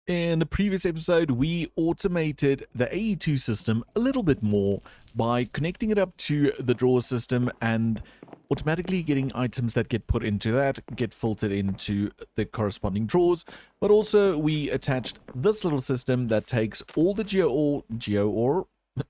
In the previous episode, we automated the AE2 system a little bit more by connecting it up to the drawer system and automatically getting items that get put into that get filtered into the corresponding drawers. But also we attached this little system that takes all the GeOR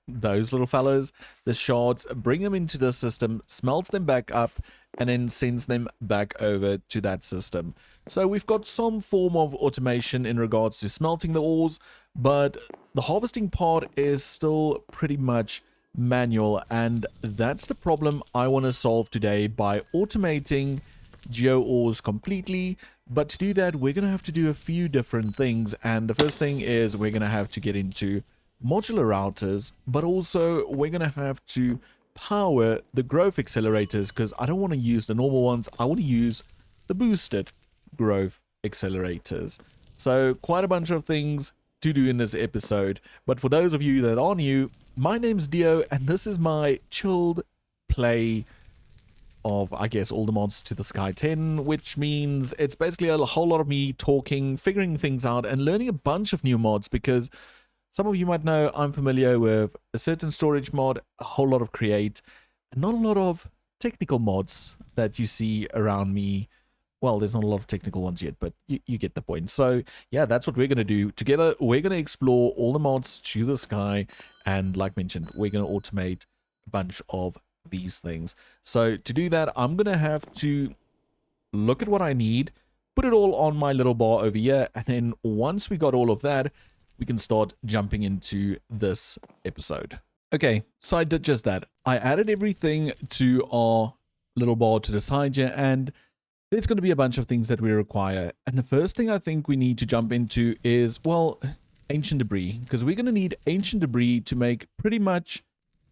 those little fellows, the shards, bring them into the system, smelts them back up, and then sends them back over to that system. So we've got some form of automation in regards to smelting the ores, but the harvesting part is still pretty much manual, and that's the problem I want to solve today by automating GeoOres completely. But to do that, we're going to have to do a few different things, and the first thing is we're going to have to get into modular routers, but also we're going to have to power the growth accelerators because I don't want to use the normal ones. I want to use the boosted growth accelerators. So quite a bunch of things to do in this episode. But for those of you that are new, my name's Dio and this is my chilled play of, I guess, all the mods to the Sky 10, which means it's basically a whole lot of me talking, figuring things out, and learning a bunch of new mods because some of you might know I'm familiar with a certain storage mod, a whole lot of create, and not a lot of technical mods that you see around me. Well, there's not a lot of technical ones yet, but you get the point. So yeah, that's what we're going to do. Together, we're going to explore all the mods to the sky. And like mentioned, we're going to automate a bunch of these things. So to do that, I'm going to have to look at what I need, put it all on my little bar over here. And then once we got all of that, we can start jumping into this episode. Okay, so I did just that. I added everything to our little bar to the side here, and there's going to be a bunch of things that we require. And the first thing I think we need to jump into is, well, ancient debris, because we're going to need ancient debris to make pretty much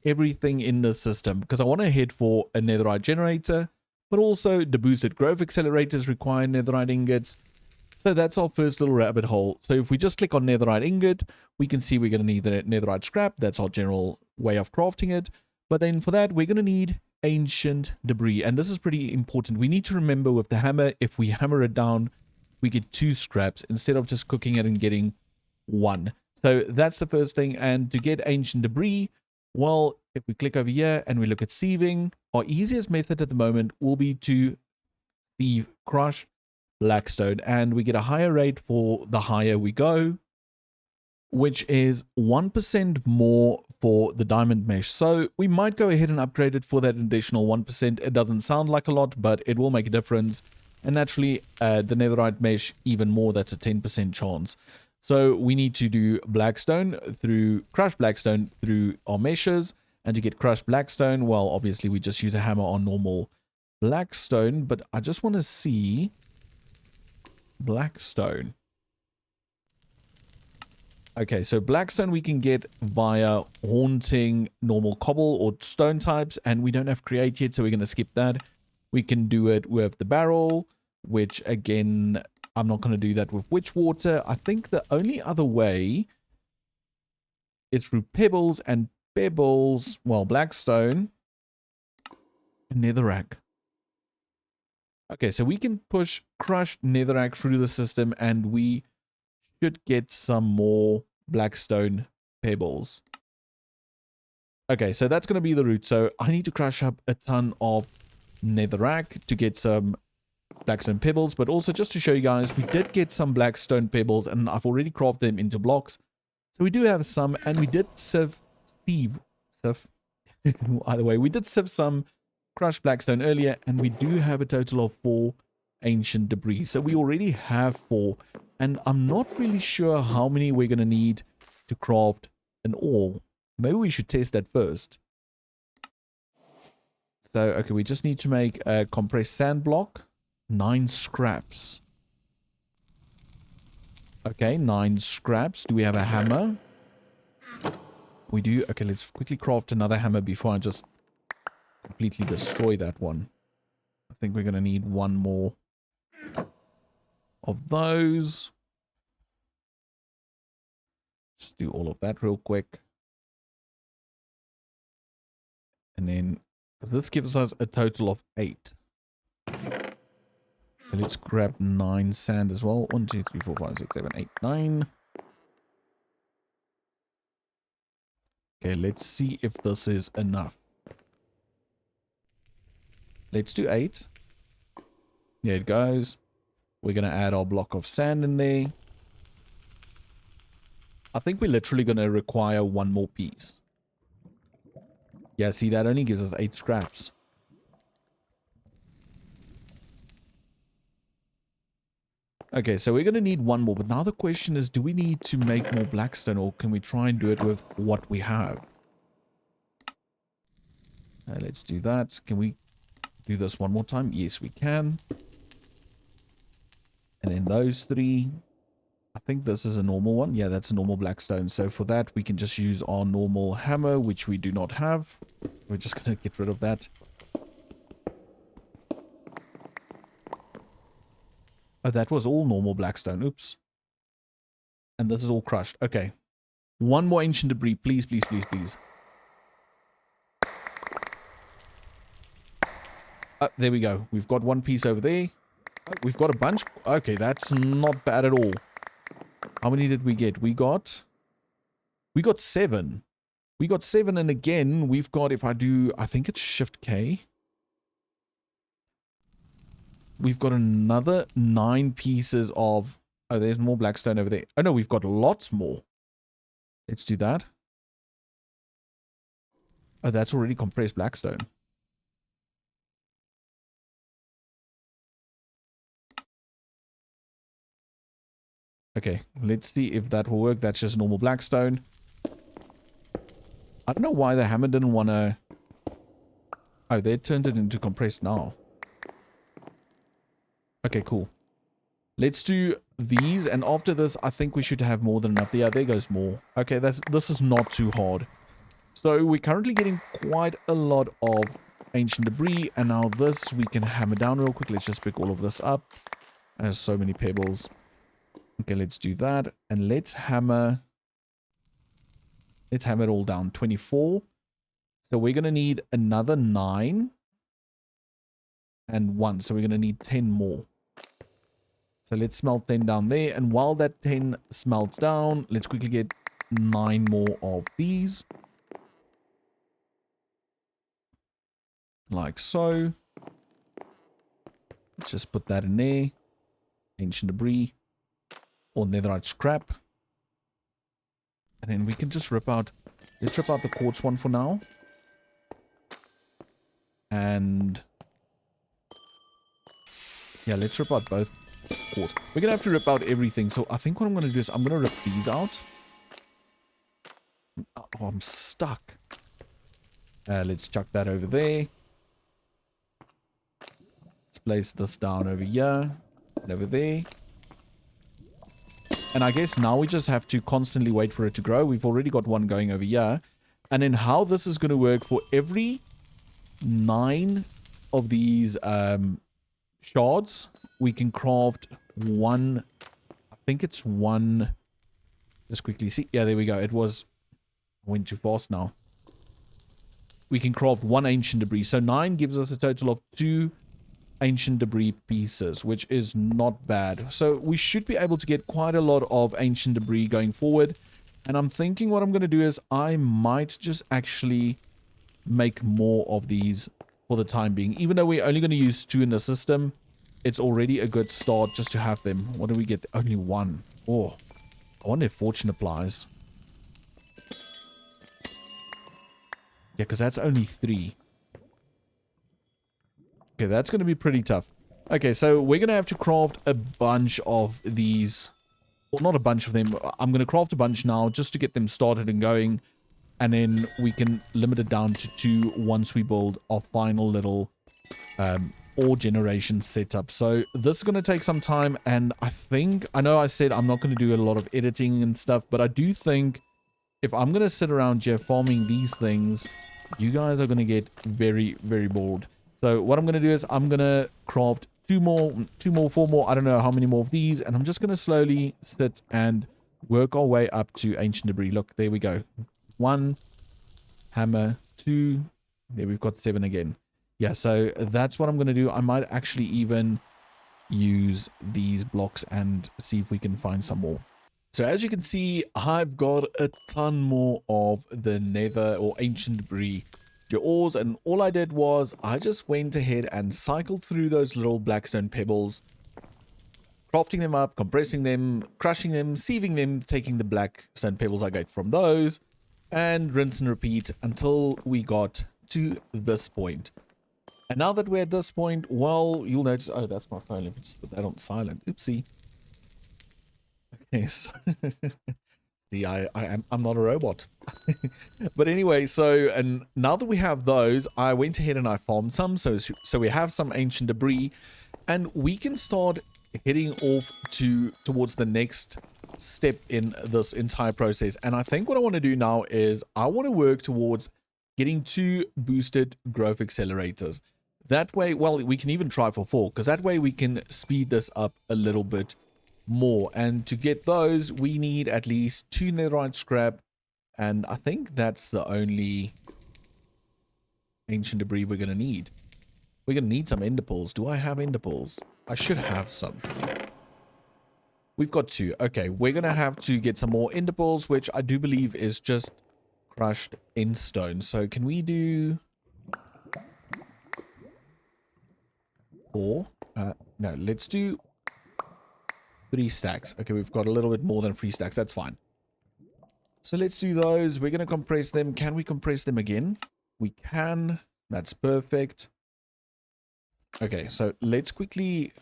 everything in the system, because I want to head for a netherite generator, but also the boosted growth accelerators require netherite ingots. So that's our first little rabbit hole. So if we just click on netherite ingot, we can see we're going to need the netherite scrap. That's our general way of crafting it. But then for that, we're going to need ancient debris. And this is pretty important. We need to remember with the hammer, if we hammer it down, we get 2 scraps instead of just cooking it and getting 1. So that's the first thing. And to get ancient debris, well, if we click over here and we look at sieving, our easiest method at the moment will be to sieve crush blackstone, and we get a higher rate for the higher we go, which is 1% more for the diamond mesh. So we might go ahead and upgrade it for that additional 1%. It doesn't sound like a lot, but it will make a difference. And naturally, the netherite mesh even more. That's a 10% chance. So we need to do blackstone through crushed blackstone through our meshes, and to get crushed blackstone, well, obviously we just use a hammer on normal blackstone. But I just want to see blackstone. Okay, so blackstone we can get via haunting normal cobble or stone types, and we don't have create yet, so we're going to skip that. We can do it with the barrel, which again, I'm not going to do that with witch water. I think the only other way is through pebbles, and pebbles, well, blackstone and netherrack. Okay, so we can push crushed netherrack through the system, and we should get some more blackstone pebbles. Okay, so that's going to be the route. So I need to crush up a ton of netherrack to get some blackstone pebbles, but also just to show you guys, we did get some blackstone pebbles, and I've already crafted them into blocks. So we do have some, and we did sieve either way, we did sieve some crushed blackstone earlier, and we do have a total of 4 ancient debris. So we already have 4, and I'm not really sure how many we're going to need to craft an ore. Maybe we should test that first. So, okay, we just need to make a compressed sand block. 9 scraps. Okay, 9 scraps. Do we have a hammer? We do. Okay, let's quickly craft another hammer before I just completely destroy that one. I think we're going to need 1 more of those. Just do all of that real quick. And then this gives us a total of 8. Let's grab 9 sand as well. 1, 2, 3, 4, 5, 6, 7, 8, 9. Okay, let's see if this is enough. Let's do 8. There it goes. We're going to add our block of sand in there. I think we're literally going to require 1 more piece. Yeah, see, that only gives us 8 scraps. Okay, so we're going to need 1 more. But now the question is, do we need to make more blackstone, or can we try and do it with what we have? Let's do that. Can we do this one more time? Yes, we can. And then those 3. I think this is a normal one. Yeah, that's a normal blackstone. So for that, we can just use our normal hammer, which we do not have. We're just going to get rid of that. Oh, that was all normal blackstone. Oops. And this is all crushed. Okay. 1 more ancient debris. Please, please, please, please. Oh, there we go. We've got 1 piece over there. Oh, we've got a bunch. Okay, that's not bad at all. How many did we get? We got 7. We got 7, and again, we've got, if I do, I think it's Shift K. We've got another 9 pieces of... Oh, there's more blackstone over there. Oh, no, we've got lots more. Let's do that. Oh, that's already compressed blackstone. Okay, let's see if that will work. That's just normal blackstone. I don't know why the hammer didn't want to... Oh, they turned it into compressed now. Okay, cool. Let's do these, and after this, I think we should have more than enough. Yeah, there goes more. Okay, this is not too hard. So we're currently getting quite a lot of ancient debris, and now this we can hammer down real quick. Let's just pick all of this up. There's so many pebbles. Okay, let's do that, and let's hammer it all down. 24. So we're going to need another 9 and 1. So we're going to need 10 more. So let's smelt 10 down there. And while that 10 smelts down, let's quickly get 9 more of these. Like so. Let's just put that in there. Ancient debris. Or netherite scrap. And then we can just rip out... Let's rip out the quartz one for now. And... yeah, let's rip out both quartz. We're going to have to rip out everything. So I think what I'm going to do is I'm going to rip these out. Oh, I'm stuck. Let's chuck that over there. Let's place this down over here. And over there. And I guess now we just have to constantly wait for it to grow. We've already got one going over here. And then how this is going to work, for every 9 of these shards, we can craft 1. I think it's 1. Just quickly see. Yeah, there we go. It was... I went too fast now. We can craft 1 ancient debris. So 9 gives us a total of 2 ancient debris pieces, which is not bad. So we should be able to get quite a lot of ancient debris going forward. And I'm thinking what I'm going to do is I might just actually make more of these for the time being. Even though we're only going to use 2 in the system, it's already a good start just to have them. What do we get? Only 1. Oh, I wonder if fortune applies. Yeah, because that's only 3. Okay, that's going to be pretty tough. Okay, so we're going to have to craft a bunch of these. Well, not a bunch of them. I'm going to craft a bunch now just to get them started and going. And then we can limit it down to 2 once we build our final little ore generation setup. So this is going to take some time. And I know I said I'm not going to do a lot of editing and stuff. But I do think if I'm going to sit around here farming these things, you guys are going to get very, very bored. So what I'm going to do is I'm going to craft 2 more, 4 more. I don't know how many more of these. And I'm just going to slowly sit and work our way up to ancient debris. Look, there we go. 1, hammer, 2. There we've got 7 again. Yeah, so that's what I'm going to do. I might actually even use these blocks and see if we can find some more. So as you can see, I've got a ton more of the nether or ancient debris GeOres, and all I did was I just went ahead and cycled through those little blackstone pebbles, crafting them up, compressing them, crushing them, sieving them, taking the blackstone pebbles I got from those, and rinse and repeat until we got to this point. And now that we're at this point, well, you'll notice, oh, that's my phone. Let me just put that on silent. Oopsie. Okay, so see, I'm not a robot. But anyway, so, and now that we have those, I went ahead and I farmed some. So we have some ancient debris, and we can start heading off towards the next step in this entire process. And I think what I want to do now is I want to work towards getting 2 boosted growth accelerators. That way, well, we can even try for 4, because that way we can speed this up a little bit more. And to get those, we need at least 2 netherite scrap, and I think that's the only ancient debris we're going to need. We're going to need some ender pearls. Do I have ender pearls? I should have some. We've got 2. Okay, we're going to have to get some more ender pearls, which I do believe is just crushed end stone. So can we do 4? No, let's do 3 stacks. Okay, we've got a little bit more than 3 stacks. That's fine. So let's do those. We're going to compress them. Can we compress them again? We can. That's perfect. Okay, so let's quickly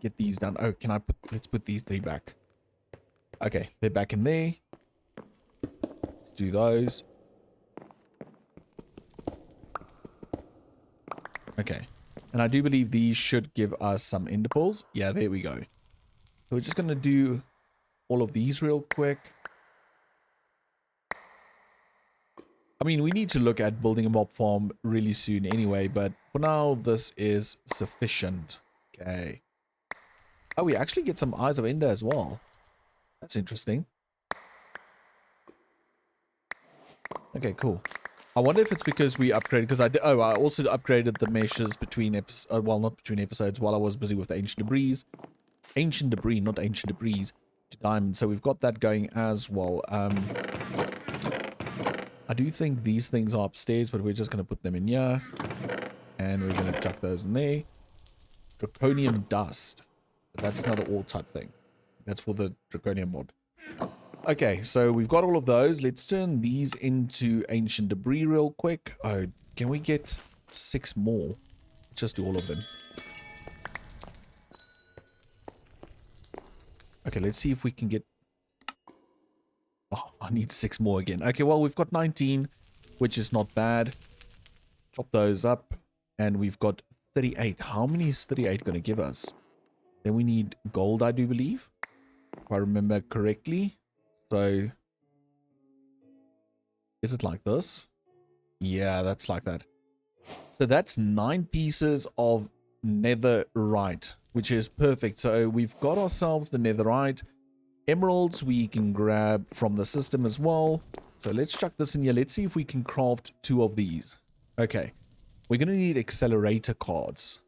get these done. Oh, let's put these 3 back. Okay, they're back in there. Let's do those. Okay. And I do believe these should give us some ender pearls. Yeah, there we go. So we're just going to do all of these real quick. I mean, we need to look at building a mob farm really soon anyway, but for now, this is sufficient. Okay. Oh, we actually get some Eyes of Ender as well. That's interesting. Okay, cool. I wonder if it's because we upgraded, because I also upgraded the meshes between episodes, well, not between episodes, while I was busy with the ancient debris. Ancient debris, not ancient debris, to diamond. So we've got that going as well. I do think these things are upstairs, but we're just going to put them in here. And we're going to chuck those in there. Draconium dust. That's another ore type thing. That's for the Draconium mod. Okay, so we've got all of those. Let's turn these into ancient debris real quick. Oh, can we get 6 more? Let's just do all of them. Okay, let's see if we can get... Oh, I need 6 more again. Okay, well, we've got 19, which is not bad. Chop those up. And we've got 38. How many is 38 going to give us? Then we need gold, I do believe. If I remember correctly. So, is it like this? Yeah, that's like that. So that's 9 pieces of netherite, which is perfect. So we've got ourselves the netherite. Emeralds we can grab from the system as well. So let's chuck this in here. Let's see if we can craft 2 of these. Okay. We're going to need accelerator cards.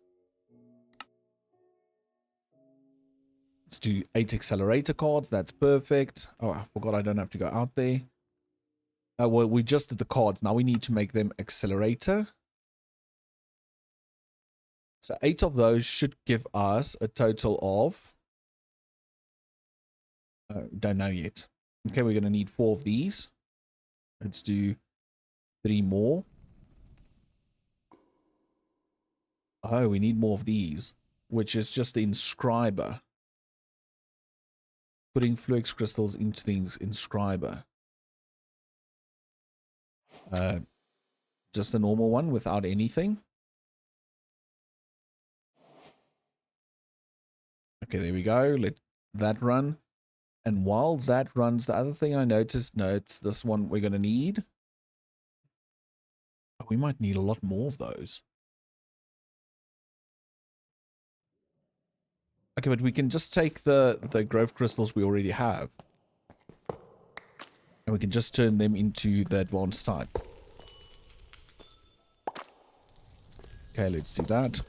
Let's do 8 accelerator cards. That's perfect. Oh, I forgot I don't have to go out there. Well, we just did the cards. Now we need to make them accelerator. So 8 of those should give us a total of... don't know yet. Okay, we're going to need 4 of these. Let's do 3 more. Oh, we need more of these, which is just the inscriber. Putting fluix crystals into the inscriber. Just a normal one without anything. Okay, there we go. Let that run. And while that runs, the other thing I noticed, this one we're going to need. Oh, we might need a lot more of those. Okay, but we can just take the growth crystals we already have. And we can just turn them into the advanced type. Okay, let's do that.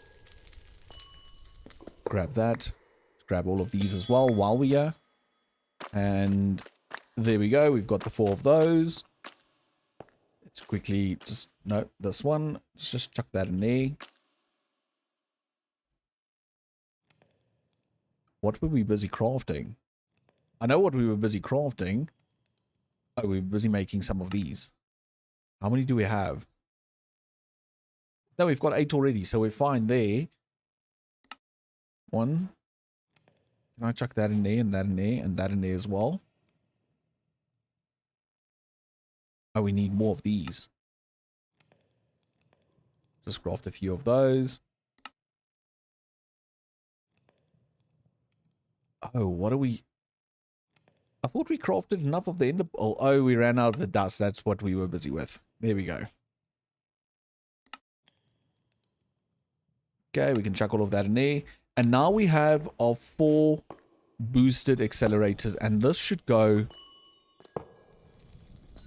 grab that. Let's grab all of these as well while we're here. And there we go. We've got the 4 of those. Let's quickly just, no, this one. Let's just chuck that in there. What were we busy crafting? I know what we were busy crafting. Oh, we were busy making some of these. How many do we have? No, we've got 8 already, so we're fine there. 1. Can I chuck that in there, and that in there, and that in there as well? Oh, we need more of these. Just craft a few of those. Oh, what are we... I thought we crafted enough of the ender... Oh, we ran out of the dust. That's what we were busy with. There we go. Okay, we can chuck all of that in there. And now we have our 4 boosted accelerators. And this should go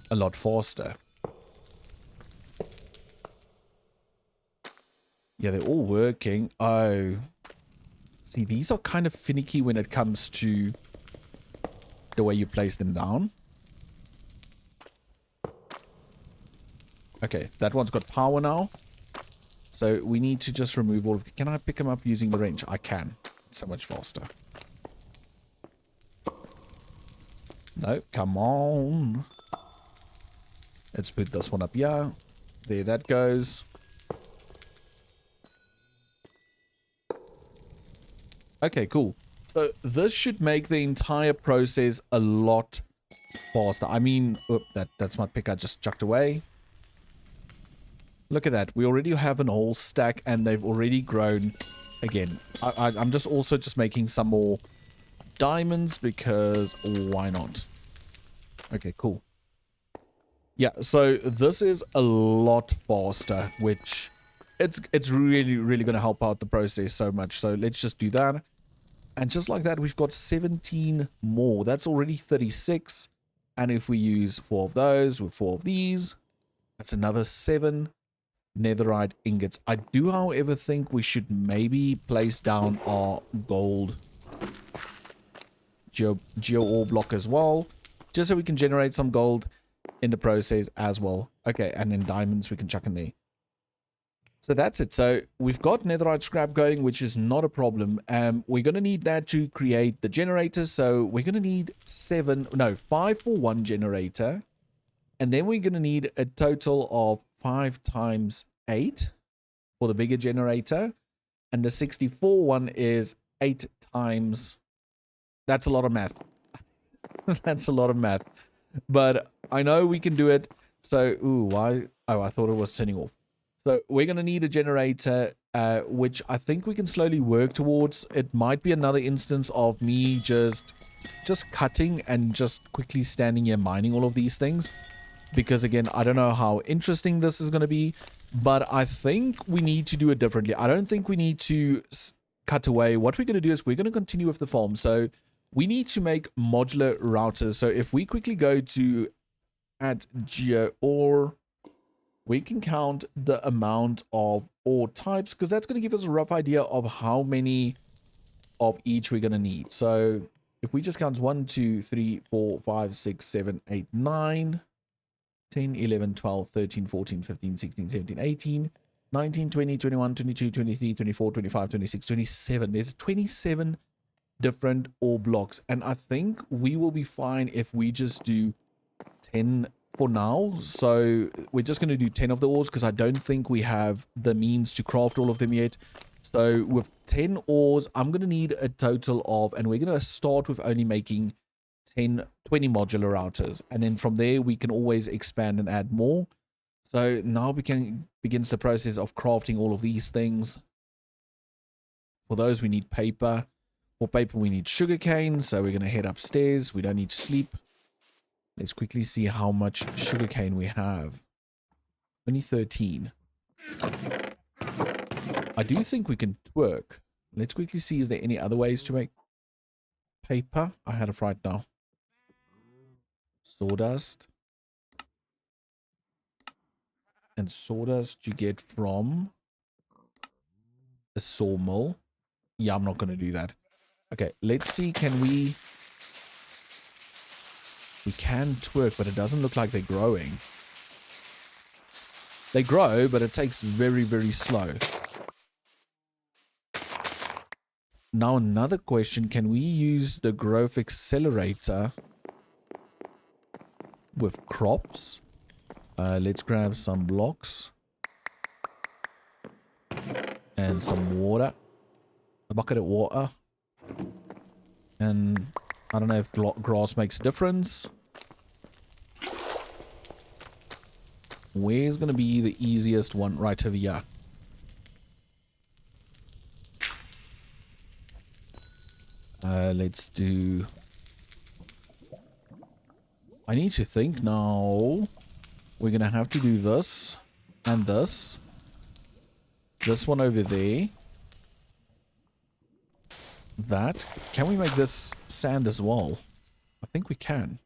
a lot faster. Yeah, they're all working. Oh. See, these are kind of finicky when it comes to the way you place them down. Okay, that one's got power now. So we need to just remove all of the... Can I pick them up using the wrench? I can. It's so much faster. No, come on. Let's put this one up here. There that goes. Okay, cool. So this should make the entire process a lot faster. I mean, oh, that's my pick I just chucked away. Look at that. We already have an whole stack and they've already grown again. I'm just also just making some more diamonds because why not? Okay, cool. Yeah, so this is a lot faster, which it's really, really going to help out the process so much. So let's just do that. And just like that, we've got 17 more. That's already 36. And if we use 4 of those with 4 of these, that's another 7 netherite ingots. I do, however, think we should maybe place down our gold geo ore block as well, just so we can generate some gold in the process as well. Okay, and then diamonds we can chuck in there. So that's it. So we've got netherite scrap going, which is not a problem. We're going to need that to create the generators. So we're going to need 5 for one generator. And then we're going to need a total of 5 times 8 for the bigger generator. And the 64 one is 8 times... That's a lot of math. That's a lot of math. But I know we can do it. So, ooh, why? Oh, I thought it was turning off. So we're going to need a generator, which I think we can slowly work towards. It might be another instance of me just cutting and just quickly standing here mining all of these things. Because, again, I don't know how interesting this is going to be. But I think we need to do it differently. I don't think we need to cut away. What we're going to do is we're going to continue with the farm. So we need to make modular routers. So if we quickly go to at GeOres, we can count the amount of ore types, because that's going to give us a rough idea of how many of each we're going to need. So if we just count 1, 2, 3, 4, 5, 6, 7, 8, 9, 10, 11, 12, 13, 14, 15, 16, 17, 18, 19, 20, 21, 22, 23, 24, 25, 26, 27. There's 27 different ore blocks. And I think we will be fine if we just do 10 for now. So we're just going to do 10 of the ores because I don't think we have the means to craft all of them yet. So with 10 ores, I'm going to need a total of, and we're going to start with only making 20 modular routers. And then from there, we can always expand and add more. So now begins the process of crafting all of these things. For those, we need paper. For paper, we need sugarcane. So we're going to head upstairs. We don't need to sleep. Let's quickly see how much sugarcane we have. Only 13. I do think we can twerk. Let's quickly see, is there any other ways to make paper? I had it right now. Sawdust. And sawdust you get from a sawmill. Yeah, I'm not going to do that. Okay, let's see. Can we... We can twerk, but it doesn't look like they're growing. They grow, but it takes very, very slow. Now another question, can we use the growth accelerator with crops? Let's grab some blocks. And some water. A bucket of water. And I don't know if grass makes a difference. Where's going to be the easiest one? Right over here. Let's do... I need to think now. We're going to have to do this and this. This one over there. That. Can we make this sand as well? I think we can.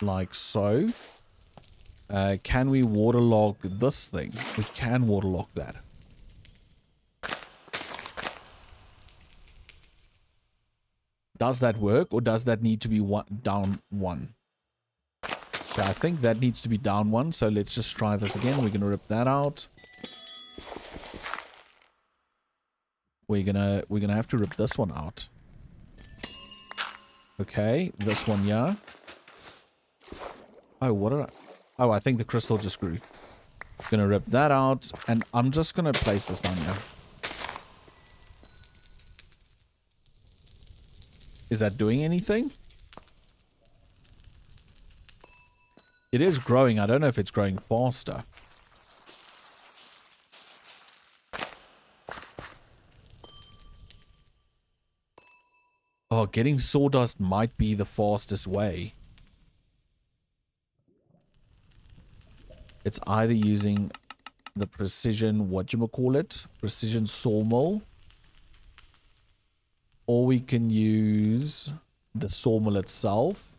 Like so. Can we waterlog this thing? We can waterlog that. Does that work, or does that need to be down one? Okay, I think that needs to be down one, so let's just try this again. We're gonna rip that out. We're gonna have to rip this one out. Okay, this one, yeah. Oh, what did I... Oh, I think the crystal just grew. Gonna rip that out, and I'm just gonna place this down here. Is that doing anything? It is growing. I don't know if it's growing faster. Oh, getting sawdust might be the fastest way. It's either using the precision, whatchamacallit, precision sawmill, or we can use the sawmill itself.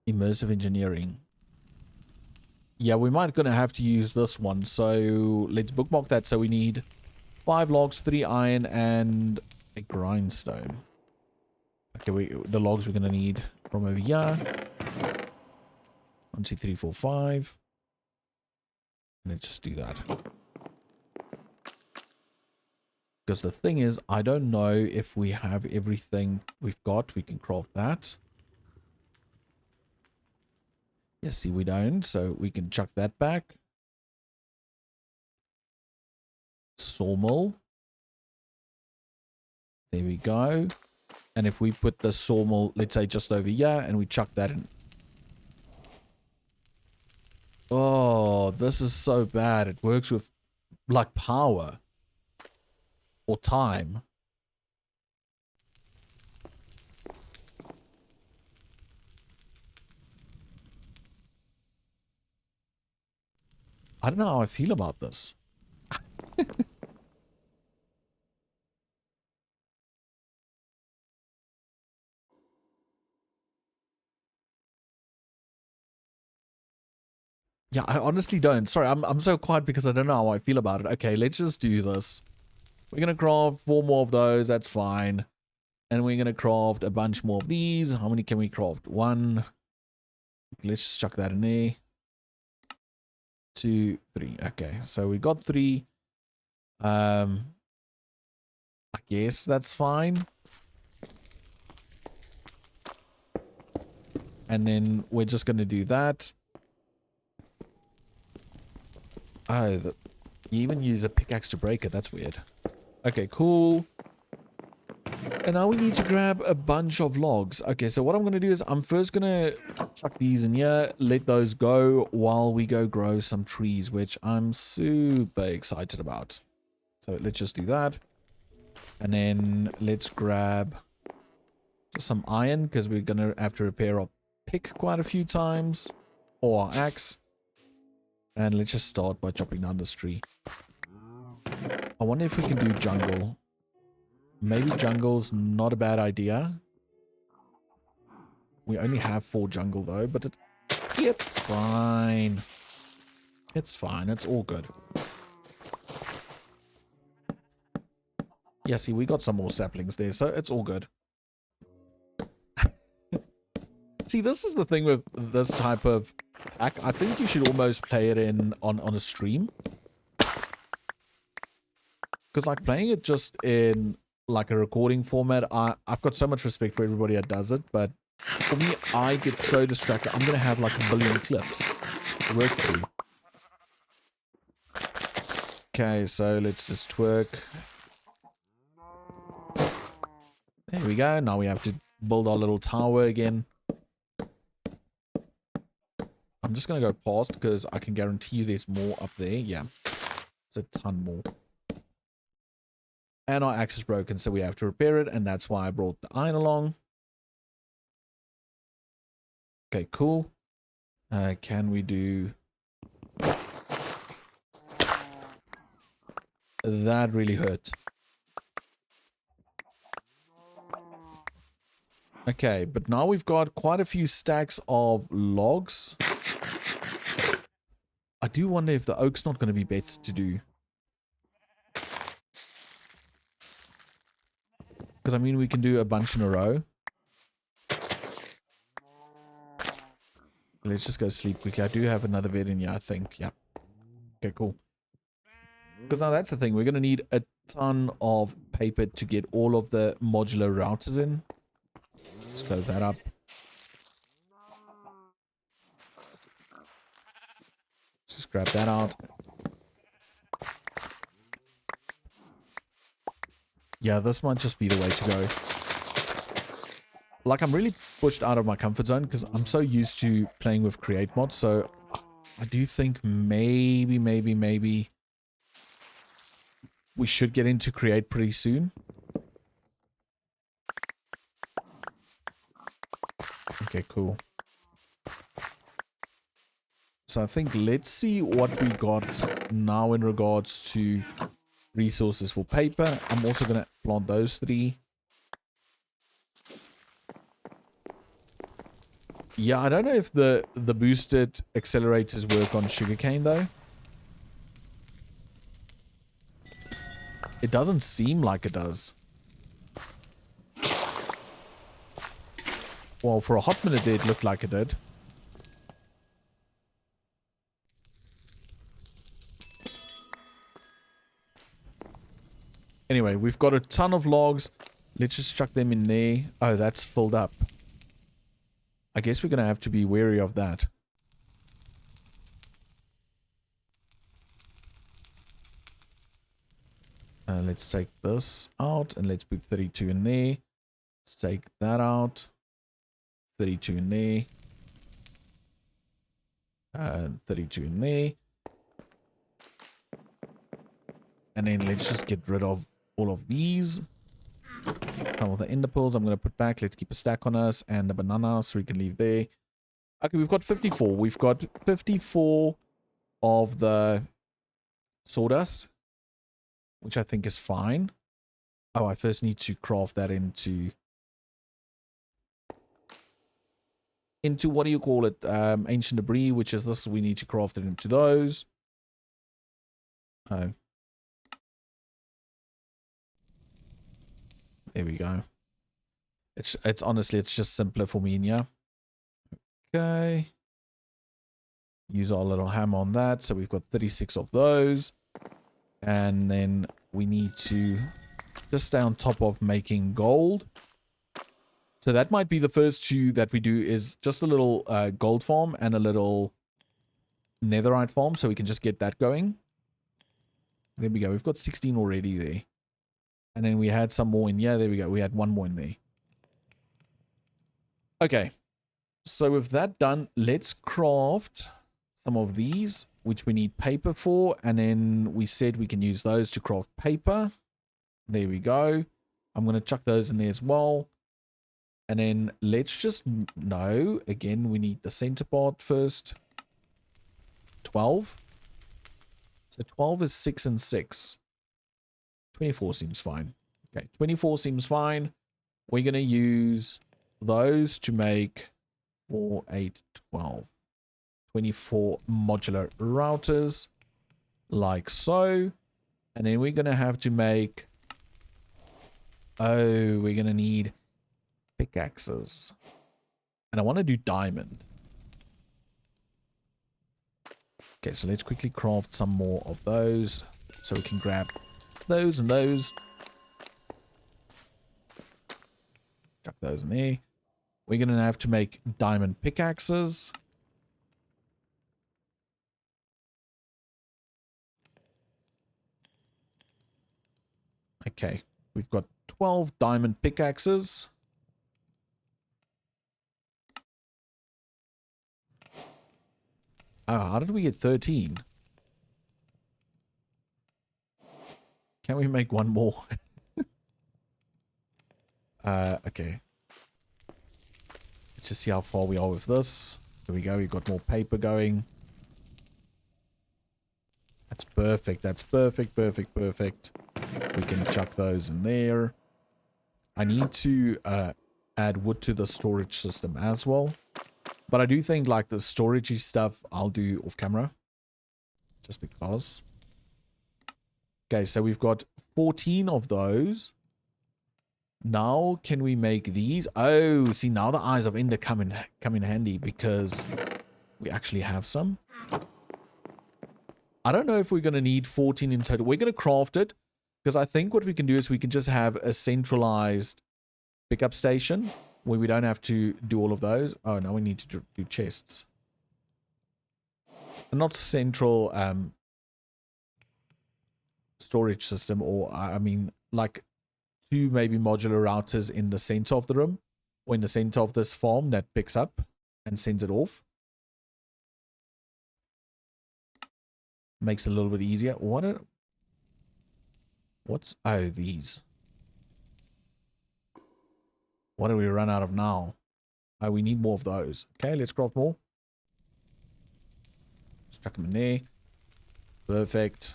Immersive engineering. Yeah, we might gonna have to use this one, so let's bookmark that. So we need 5 logs, 3 iron, and a grindstone. Okay, the logs we're gonna need from over here. 1, 2, 3, 4, 5. Let's just do that. Because the thing is, I don't know if we have everything we've got. We can craft that. Yes, see, we don't. So we can chuck that back. Sawmill. There we go. And if we put the sawmill, let's say just over here, and we chuck that in. Oh, this is so bad. It works with, like, power. Or time. I don't know how I feel about this. Yeah, I honestly don't. Sorry, I'm so quiet because I don't know how I feel about it. Okay, let's just do this. We're gonna craft 4 more of those, that's fine. And we're gonna craft a bunch more of these. How many can we craft? 1. Let's just chuck that in there. 2, 3. Okay, so we got 3. I guess that's fine. And then we're just gonna do that. Oh, you even use a pickaxe to break it. That's weird. Okay, cool. And now we need to grab a bunch of logs. Okay, so what I'm going to do is I'm first going to chuck these in here, let those go while we go grow some trees, which I'm super excited about. So let's just do that. And then let's grab just some iron because we're going to have to repair our pick quite a few times. Or our axe. And let's just start by chopping down this tree. I wonder if we can do jungle. Maybe jungle's not a bad idea. We only have 4 jungle though, but it's fine. It's fine. It's all good. Yeah, see, we got some more saplings there, so it's all good. See, this is the thing with this type of pack. I think you should almost play it on a stream. Because, like, playing it just in, like, a recording format, I've got so much respect for everybody that does it, but for me, I get so distracted. I'm going to have, like, a billion clips to work through. Okay, so let's just twerk. There we go. Now we have to build our little tower again. I'm just going to go past because I can guarantee you there's more up there. Yeah, there's a ton more. And our axe is broken, so we have to repair it, and that's why I brought the iron along. Okay, cool. Can we do... That really hurt. Okay, but now we've got quite a few stacks of logs. I do wonder if the oak's not going to be better to do. Because, I mean, we can do a bunch in a row. Let's just go sleep quickly. I do have another bed in here, I think. Yeah. Okay, cool. Because now that's the thing. We're going to need a ton of paper to get all of the modular routers in. Let's close that up. Just grab that out. Yeah, this might just be the way to go. Like, I'm really pushed out of my comfort zone because I'm so used to playing with Create Mod. So I do think maybe we should get into Create pretty soon. Okay, cool. So I think let's see what we got now in regards to resources for paper. I'm also going to plant those 3. Yeah, I don't know if the boosted accelerators work on sugarcane though. It doesn't seem like it does. Well, for a hot minute it looked like it did. Anyway, we've got a ton of logs. Let's just chuck them in there. Oh, that's filled up. I guess we're going to have to be wary of that. Let's take this out and let's put 32 in there. Let's take that out. 32 in there. 32 in there. And then let's just get rid of all of these. Some of the ender pearls I'm going to put back. Let's keep a stack on us and a banana so we can leave there. Okay, we've got 54. We've got 54 of the sawdust, which I think is fine. Oh, I first need to craft that into what do you call it? Ancient debris, which is this. We need to craft it into those. Oh. There we go. It's honestly, it's just simpler for me in here. Okay. Use our little hammer on that. So we've got 36 of those. And then we need to just stay on top of making gold. So that might be the first 2 that we do is just a little gold farm and a little netherite farm. So we can just get that going. There we go. We've got 16 already there. And then we had some more in here. There we go. We had 1 more in there. Okay. So with that done, let's craft some of these, which we need paper for. And then we said we can use those to craft paper. There we go. I'm going to chuck those in there as well. And then let's just know, again, we need the center part first. 12. So 12 is 6 and 6. 24 seems fine. Okay, 24 seems fine. We're going to use those to make 4, 8, 12. 24 modular routers, like so. And then we're going to have to make... Oh, we're going to need pickaxes. And I want to do diamond. Okay, so let's quickly craft some more of those. So we can grab those and those. Chuck those in there. We're going to have to make diamond pickaxes. Okay, we've got 12 diamond pickaxes. Oh, how did we get 13? Can we make one more? Okay. Let's just see how far we are with this. There we go. We've got more paper going. That's perfect. That's perfect, perfect, perfect. We can chuck those in there. I need to add wood to the storage system as well. But I do think like the storagey stuff I'll do off camera. Just because. Okay, so we've got 14 of those. Now can we make these? Oh, see, now the eyes of Ender come in handy because we actually have some. I don't know if we're going to need 14 in total. We're going to craft it because I think what we can do is we can just have a centralized pickup station where we don't have to do all of those. Oh, now we need to do chests. And not central storage system, or I mean like 2 maybe modular routers in the center of the room or in the center of this farm that picks up and sends it off. Makes it a little bit easier. What's... Oh, these. What do we run out of now? Oh, we need more of those. Okay, let's craft more. Just chuck them in there. Perfect.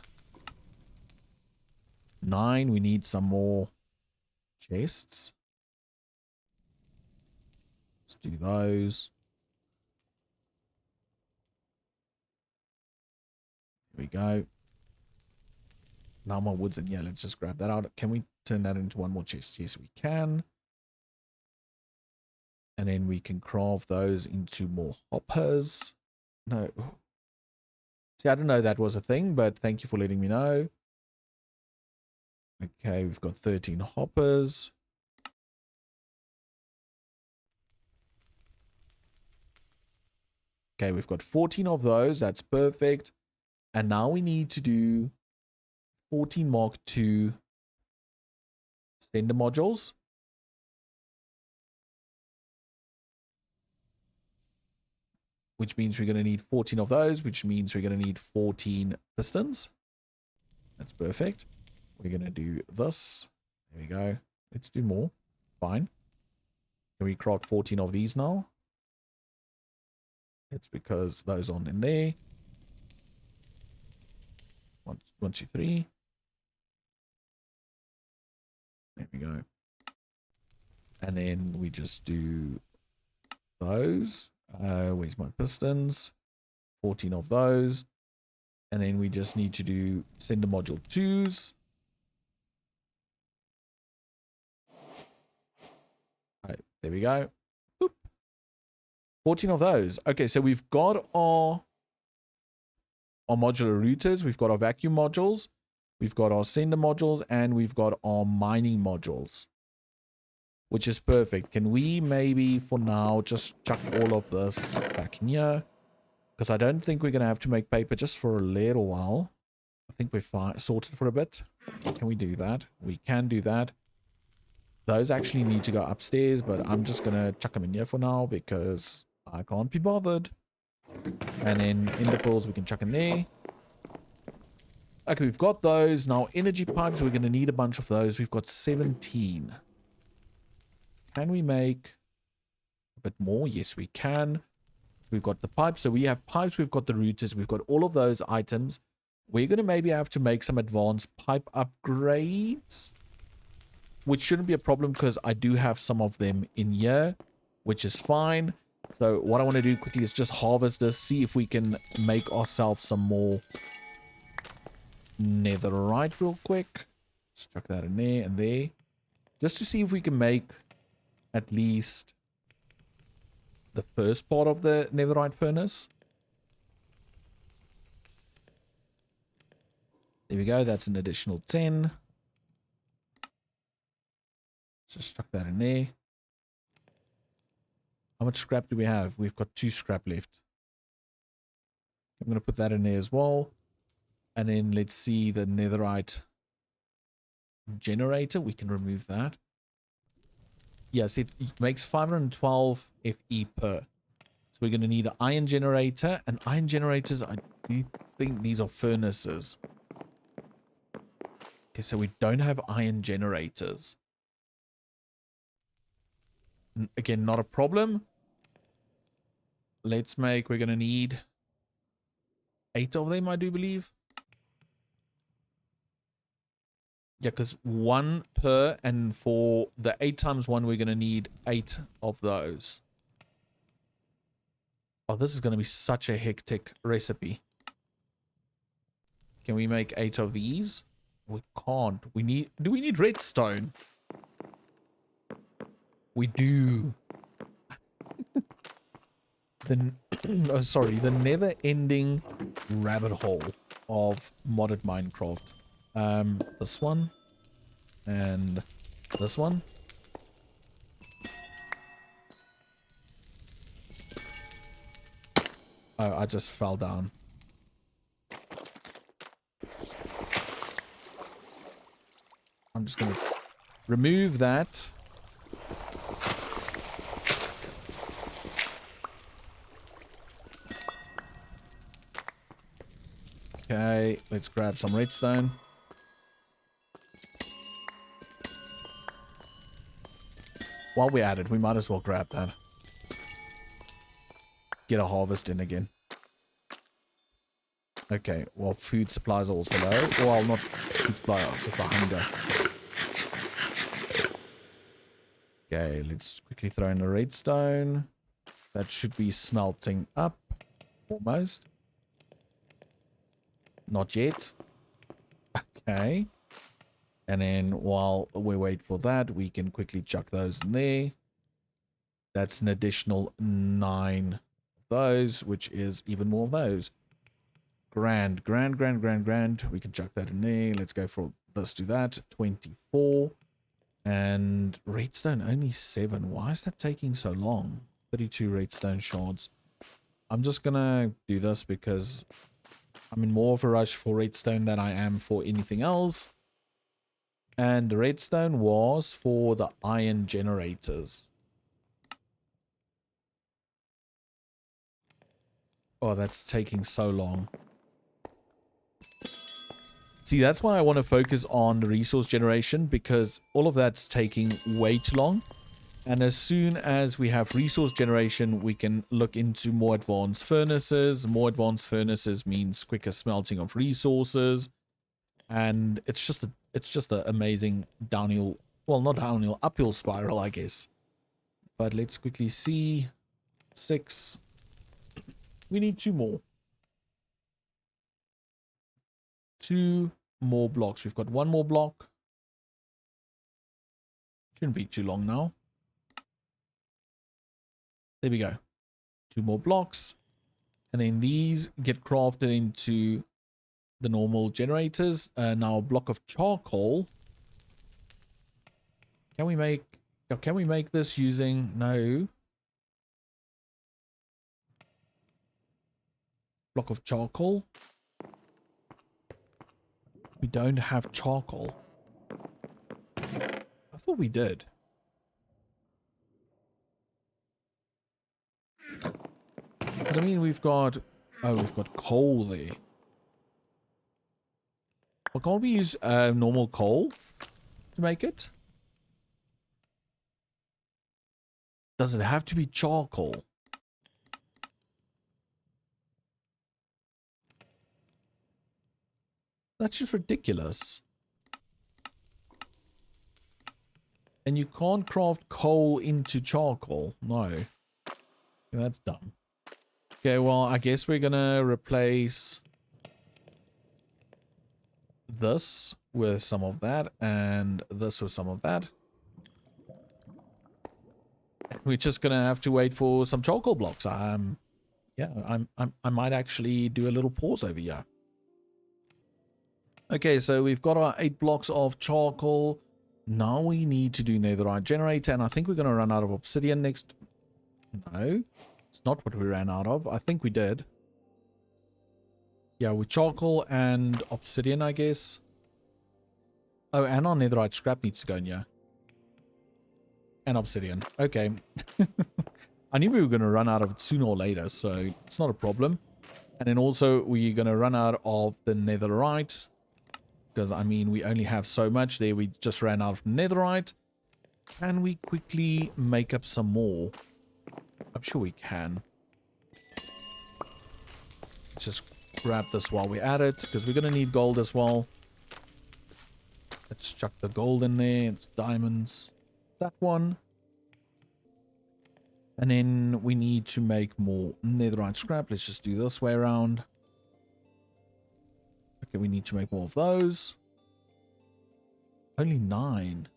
9, we need some more chests. Let's do those. Here we go. Now my wood's in. Yeah, let's just grab that out. Can we turn that into one more chest? Yes, we can. And then we can craft those into more hoppers. No. See, I didn't know that was a thing, but thank you for letting me know. Okay, we've got 13 hoppers. Okay, we've got 14 of those. That's perfect. And now we need to do 14 Mark II sender modules. Which means we're going to need 14 of those, which means we're going to need 14 pistons. That's perfect. We're going to do this. There we go. Let's do more. Fine. Can we craft 14 of these now? It's because those aren't in there. 1, 2, 3. There we go. And then we just do those. Where's my pistons? 14 of those. And then we just need to do sender module 2s. Right, there we go. Boop. 14 of those. Okay, so we've got our modular routers. We've got our vacuum modules. We've got our sender modules. And we've got our mining modules. Which is perfect. Can we maybe, for now, just chuck all of this back in here? Because I don't think we're going to have to make paper just for a little while. I think we're sorted for a bit. Can we do that? We can do that. Those actually need to go upstairs, but I'm just going to chuck them in here for now because I can't be bothered. And then ender pearls we can chuck in there. Okay, we've got those. Now, energy pipes, we're going to need a bunch of those. We've got 17. Can we make a bit more? Yes, we can. We've got the pipes. So we have pipes. We've got the routers. We've got all of those items. We're going to maybe have to make some advanced pipe upgrades, which shouldn't be a problem because I do have some of them in here, which is fine. So what I want to do quickly is just harvest this, see if we can make ourselves some more netherite real quick. Let's chuck that in there and there. Just to see if we can make at least the first part of the netherite furnace. There we go. That's an additional 10. Just chuck that in there. How much scrap do we have? We've got 2 scrap left. I'm going to put that in there as well. And then let's see the netherite generator. We can remove that. Yes, it makes 512 Fe per. So we're going to need an iron generator. And iron generators, I do think these are furnaces. Okay, so we don't have iron generators. Again, not a problem. Let's make, we're going to need 8 of them, I do believe. Yeah, because 1 per, and for the 8 times 1, we're going to need 8 of those. Oh, this is going to be such a hectic recipe. Can we make 8 of these? We can't. We need, do we need redstone? We do. Oh, sorry, the never-ending rabbit hole of modded Minecraft. This one and this one. Oh, I just fell down. I'm just gonna remove that. Okay, let's grab some redstone. While we're at it, we might as well grab that. Get a harvest in again. Okay, well, food supplies are also low. Well, not food supply, just the hunger. Okay, let's quickly throw in the redstone. That should be smelting up. Almost. Not yet. Okay. And then while we wait for that, we can quickly chuck those in there. That's an additional 9 of those, which is even more of those. Grand. We can chuck that in there. Let's go for this to that. 24. And redstone only 7. Why is that taking so long? 32 redstone shards. I'm just gonna do this because I'm in more of a rush for redstone than I am for anything else. And the redstone was for the iron generators. Oh, that's taking so long. See, that's why I want to focus on the resource generation, because all of that's taking way too long. And as soon as we have resource generation, we can look into more advanced furnaces. More advanced furnaces means quicker smelting of resources. And it's just an amazing downhill, well, not downhill, uphill spiral, I guess. But let's quickly see. 6. We need 2 more. 2 more blocks. We've got 1 more block. Shouldn't be too long now. There we go. 2 more blocks. And then these get crafted into the normal generators. Now a block of charcoal. Can we make this using, no. Block of charcoal. We don't have charcoal. I thought we did. Because I mean, we've got coal there. Well, can't we use normal coal to make it? Does it have to be charcoal? That's just ridiculous. And you can't craft coal into charcoal. No. That's dumb. Okay, well, I guess we're gonna replace this with some of that and this with some of that. We're just gonna have to wait for some charcoal blocks. Yeah, I might actually do a little pause over here. Okay, so we've got our 8 blocks of charcoal. Now we need to do netherite generator, and I think we're gonna run out of obsidian next. No, it's not what we ran out of. I think we did. Yeah, with charcoal and obsidian, I guess. Oh, and our netherite scrap needs to go in here. And obsidian. Okay. I knew we were going to run out of it sooner or later, so it's not a problem. And then also, we're going to run out of the netherite. Because, I mean, we only have so much there. We just ran out of netherite. Can we quickly make up some more? I'm sure we can. Let's just grab this while we're at it, because we're going to need gold as well. Let's chuck the gold in there. It's diamonds. That one. And then we need to make more netherite scrap. Let's just do this way around. Okay, we need to make more of those. Only 9.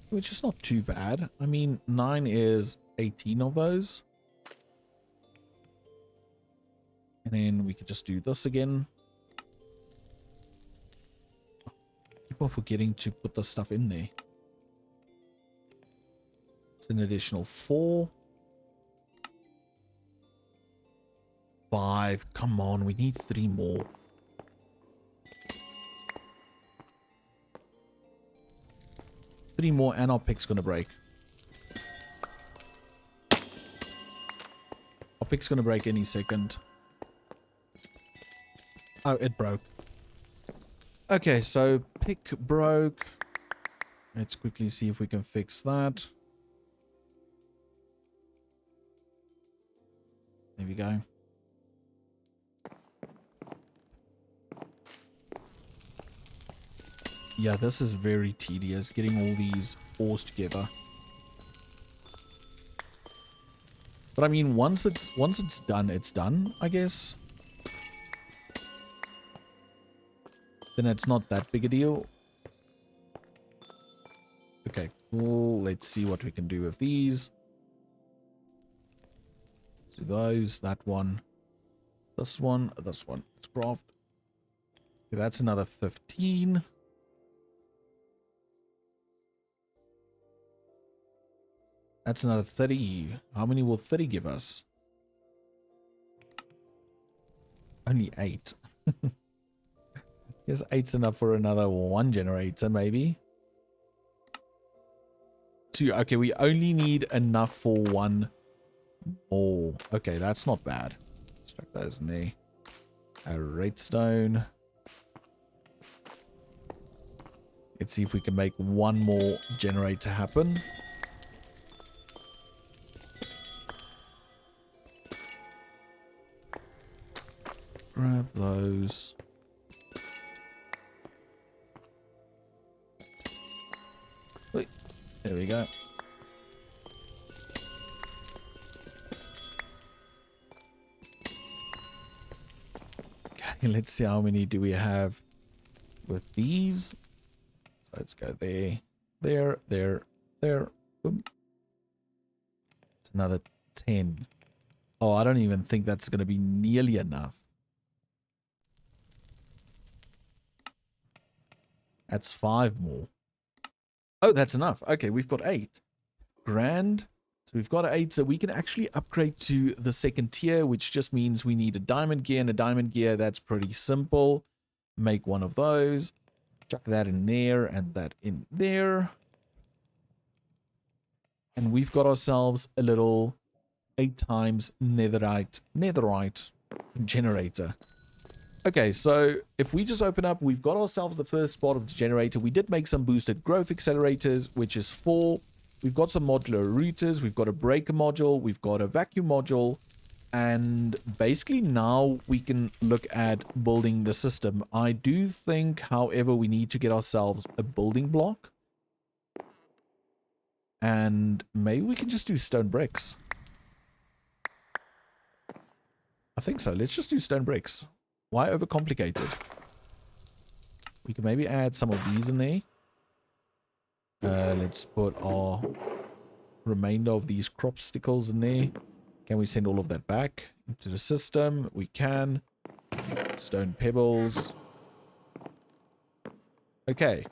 Which is not too bad. I mean, 9 is 18 of those. And then we could just do this again. Keep on forgetting to put the stuff in there. It's an additional 4. 5. Come on, we need 3 more. Three more and our pick's gonna break. Our pick's gonna break any second. Oh, it broke. Okay, so pick broke. Let's quickly see if we can fix that. There we go. Yeah, this is very tedious, getting all these ores together. But I mean, once it's done, I guess. Then it's not that big a deal. Okay, cool. Let's see what we can do with these. Do those, that one, this one, this one. Let's craft. Okay, that's another 15. That's another 30. How many will 30 give us? Only 8. Guess 8's enough for another 1 generator, maybe. 2. Okay, we only need enough for 1 more. Okay, that's not bad. Let's chuck those in there. A redstone. Let's see if we can make 1 more generator happen. Grab those. Wait, there we go. Okay, let's see how many do we have with these. So let's go there, there, there, there. Boom. It's another 10. Oh, I don't even think that's going to be nearly enough. That's 5 more. Oh, that's enough. Okay, we've got 8. Grand. So we've got 8, so we can actually upgrade to the 2nd tier, which just means we need a diamond gear and a diamond gear. That's pretty simple. Make 1 of those. Chuck that in there and that in there. And we've got ourselves a little 8 times netherite generator. Okay, so if we just open up, we've got ourselves the first spot of the generator. We did make some boosted growth accelerators, which is 4. We've got some modular routers. We've got a breaker module. We've got a vacuum module. And basically now we can look at building the system. I do think, however, we need to get ourselves a building block. And maybe we can just do stone bricks. I think so. Let's just do stone bricks. Why overcomplicate it? We can maybe add some of these in there. Let's put our remainder of these crop stickles in there. Can we send all of that back into the system? We can. Stone pebbles. Okay.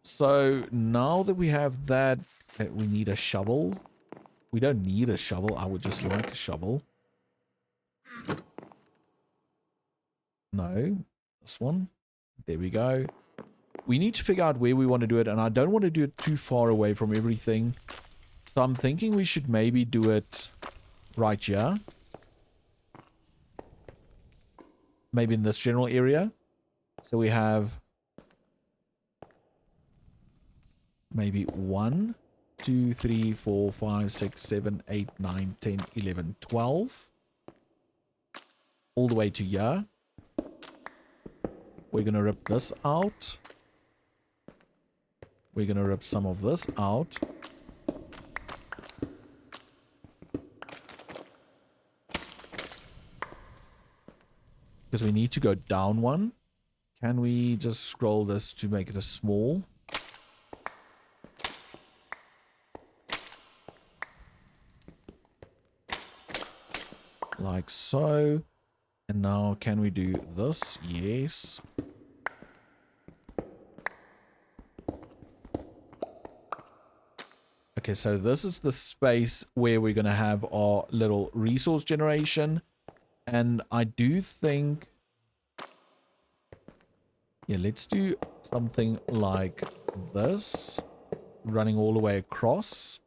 So now that we have that, we need a shovel. We don't need a shovel. I would just like a shovel. No. This one. There we go. We need to figure out where we want to do it, and I don't want to do it too far away from everything. So I'm thinking we should maybe do it right here. Maybe in this general area. So we have maybe 1, 2, 3, 4, 5, 6, 7, 8, 9, 10, 11, 12. All the way to here. We're going to rip this out. We're going to rip some of this out. Because we need to go down one. Can we just scroll this to make it a small? Like so. And now can we do this? Yes. Okay, so this is the space where we're going to have our little resource generation. And I do think... yeah, let's do something like this. Running all the way across.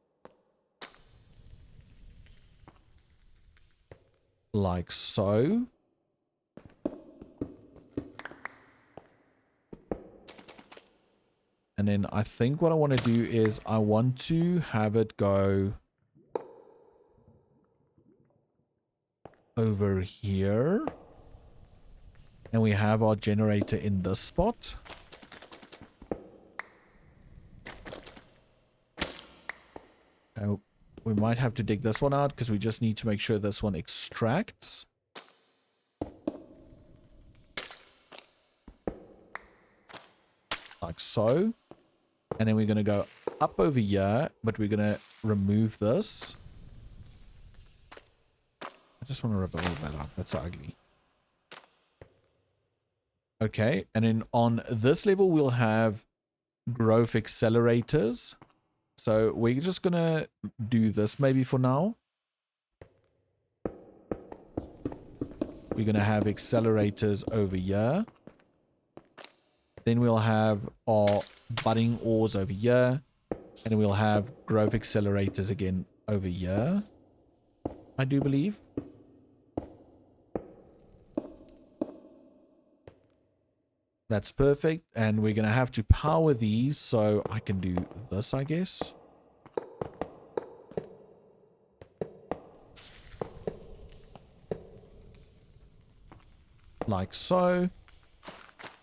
Like so. And then I think what I want to do is I want to have it go over here. And we have our generator in this spot. Oh, we might have to dig this one out because we just need to make sure this one extracts. Like so. And then we're going to go up over here, but we're going to remove this. I just want to rip all of that out. That's so ugly. Okay, and then on this level, we'll have growth accelerators. So we're just going to do this maybe for now. We're going to have accelerators over here. Then we'll have our budding ores over here. And then we'll have growth accelerators again over here. I do believe. That's perfect. And we're going to have to power these. So I can do this, I guess. Like so.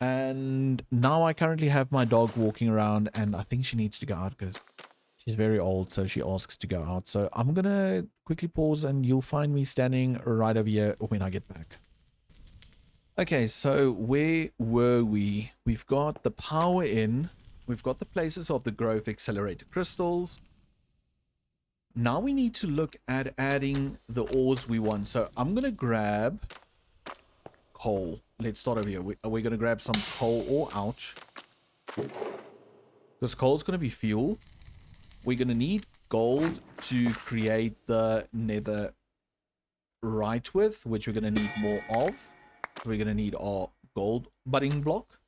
And now I currently have my dog walking around, and I think she needs to go out because she's very old, so she asks to go out. So I'm going to quickly pause, and you'll find me standing right over here when I get back. Okay, so where were we? We've got the power in. We've got the places of the growth accelerator crystals. Now we need to look at adding the ores we want. So I'm going to grab coal. Let's start over here. We're going to grab some coal ore. Ouch. Because coal is going to be fuel. We're going to need gold to create the nether right with, which we're going to need more of. So we're going to need our gold budding block.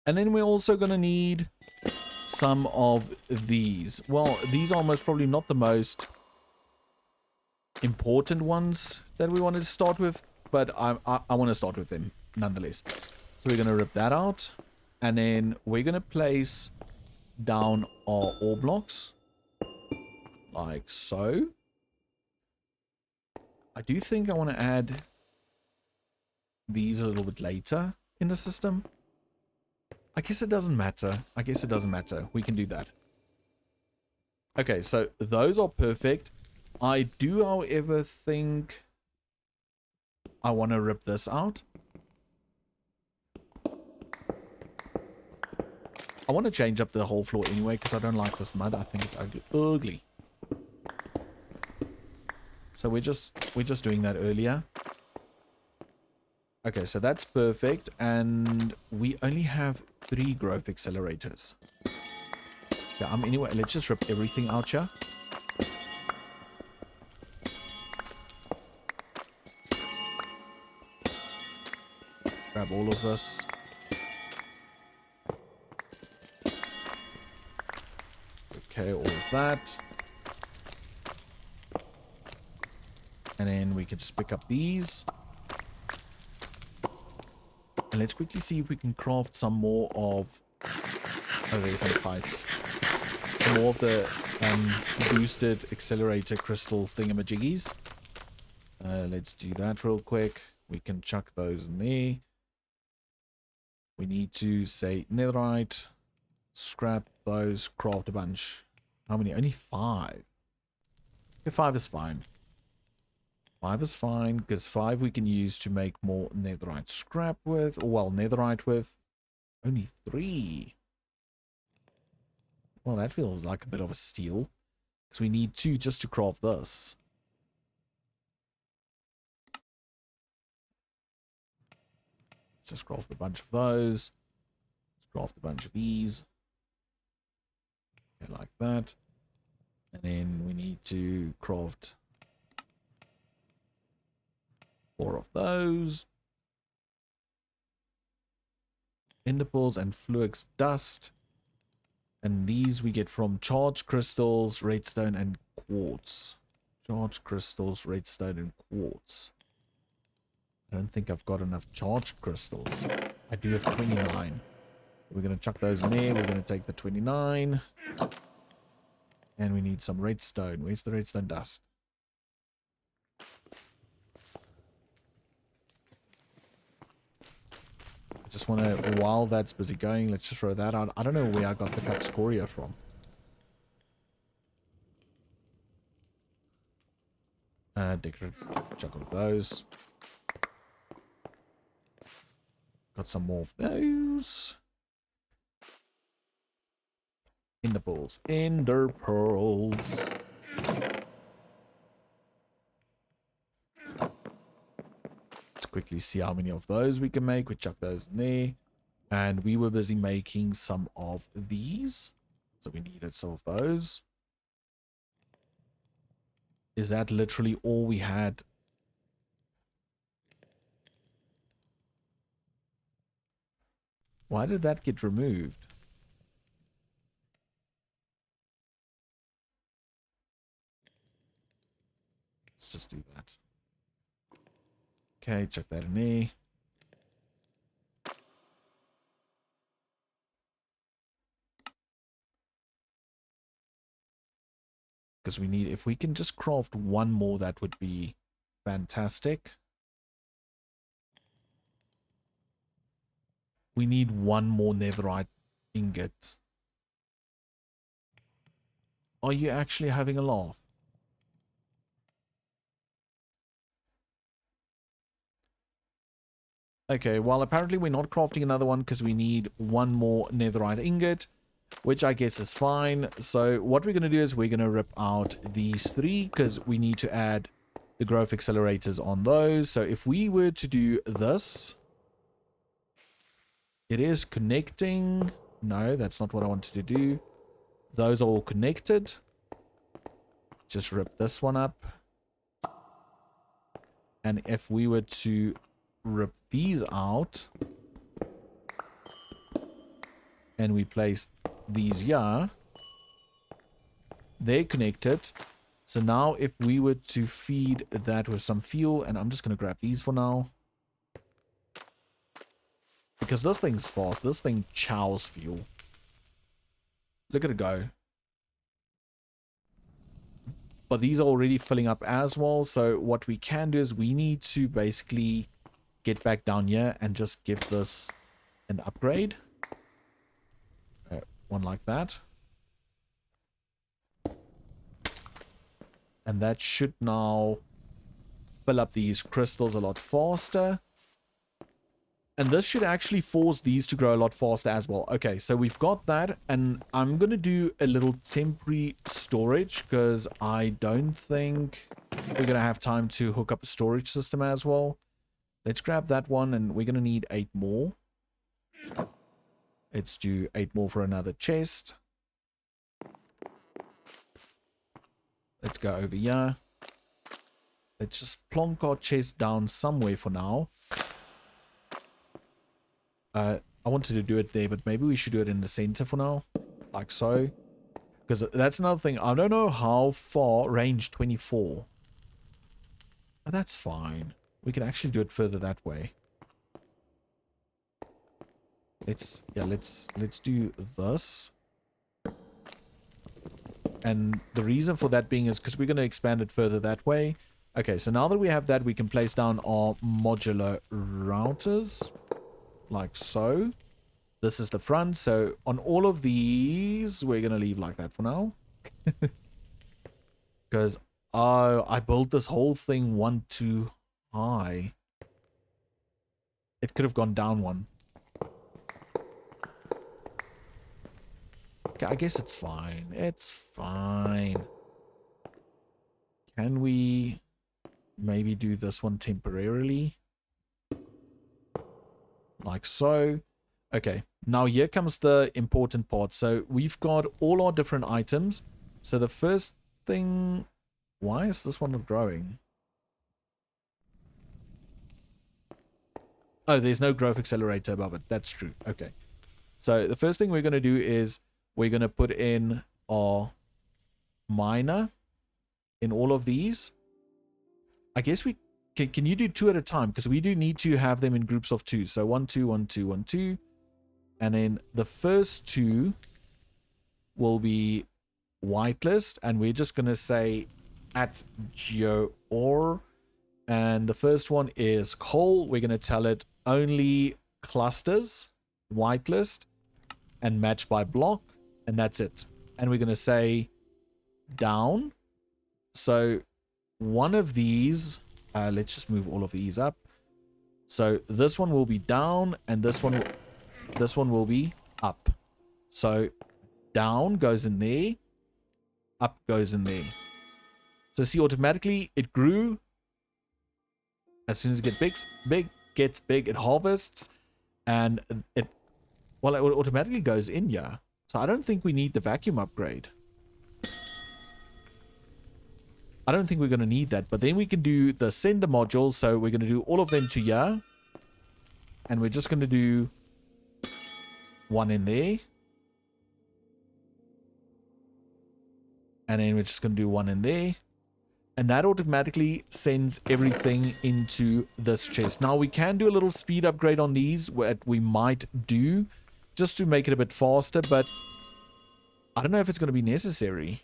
And then we're also going to need some of these. Well, these are most probably not the most important ones that we wanted to start with, but I want to start with them nonetheless. So we're going to rip that out, and then we're going to place down our ore blocks like so. I do think I want to add these a little bit later in the system. I guess it doesn't matter. I guess it doesn't matter. We can do that. Okay, so those are perfect. I do, however, think I want to rip this out. I want to change up the whole floor anyway because I don't like this mud. I think it's ugly. Ugly. So we're just doing that earlier. Okay, so that's perfect. And we only have 3 growth accelerators. Yeah, anyway, let's just rip everything out here. Grab all of this. Okay, all of that. And then we can just pick up these. And let's quickly see if we can craft some more of... Oh, there's some pipes. Some more of the boosted accelerator crystal thingamajiggies. Let's do that real quick. We can chuck those in there. We need to say netherite. Scrap those. Craft a bunch. How many? Only 5. Okay, 5 is fine. 5 is fine, because 5 we can use to make more netherite scrap with, or well, netherite with. Only 3. Well, that feels like a bit of a steal, because we need 2 just to craft this. Just craft a bunch of those. Let's craft a bunch of these. Okay, like that. And then we need to craft 4 of those. Ender pearls and fluix dust. And these we get from charged crystals, redstone, and quartz. Charged crystals, redstone, and quartz. I don't think I've got enough charged crystals. I do have 29. We're going to chuck those in there. We're going to take the 29. And we need some redstone. Where's the redstone dust? I just want to, while that's busy going, let's just throw that out. I don't know where I got the cut scoria from. Chuck all of those. Got some more of those. Ender pearls. Ender pearls. Let's quickly see how many of those we can make. We chuck those in there. And we were busy making some of these. So we needed some of those. Is that literally all we had? Why did that get removed? Let's just do that. Okay, check that in there. Because we need, if we can just craft 1 more, that would be fantastic. We need 1 more netherite ingot. Are you actually having a laugh? Okay, well, apparently we're not crafting another one because we need 1 more netherite ingot, which I guess is fine. So what we're going to do is we're going to rip out these 3 because we need to add the growth accelerators on those. So if we were to do this, it is connecting. No, that's not what I wanted to do. Those are all connected. Just rip this one up. And if we were to rip these out and we place these here, they're connected. So now if we were to feed that with some fuel, and I'm just going to grab these for now because this thing's fast. This thing chows fuel. Look at it go. But these are already filling up as well. So what we can do is we need to basically get back down here and just give this an upgrade. one like that. And that should now fill up these crystals a lot faster. And this should actually force these to grow a lot faster as well. Okay, so we've got that. And I'm going to do a little temporary storage because I don't think we're going to have time to hook up a storage system as well. Let's grab that one, and we're going to need 8 more. Let's do 8 more for another chest. Let's go over here. Let's just plonk our chest down somewhere for now. I wanted to do it there, but maybe we should do it in the center for now. Like so. Because that's another thing. I don't know how far. Range 24. Oh, that's fine. We can actually do it further that way. Let's do this. And the reason for that being is because we're going to expand it further that way. Okay, so now that we have that, we can place down our modular routers. Like so. This is the front. So on all of these, we're going to leave like that for now. Because I built this whole thing one too high. It could have gone down one. Okay, I guess it's fine. It's fine. Can we maybe do this one temporarily? Like so. Okay, now here comes the important part. So we've got all our different items. So the first thing... Why is this one not growing? Oh, there's no growth accelerator above it. That's true. Okay. So the first thing we're going to do is we're going to put in our miner in all of these. I guess we... Can you do 2 at a time? Because we do need to have them in groups of 2. So 1, 2, 1, 2, 1, 2. And then the first 2 will be whitelist. And we're just going to say at GeOres. And the first one is coal. We're going to tell it only clusters, whitelist, and match by block. And that's it. And we're going to say down. So one of these... let's just move all of these up. So this one will be down, and this one will be up. So down goes in there, up goes in there. So see, automatically it grew. As soon as it gets big, it harvests, and it automatically goes in here. So I don't think we need the vacuum upgrade. I don't think we're going to need that, but then we can do the sender module. So we're going to do all of them to here. And we're just going to do one in there. And then we're just going to do one in there. And that automatically sends everything into this chest. Now we can do a little speed upgrade on these, what we might do, just to make it a bit faster, but I don't know if it's going to be necessary.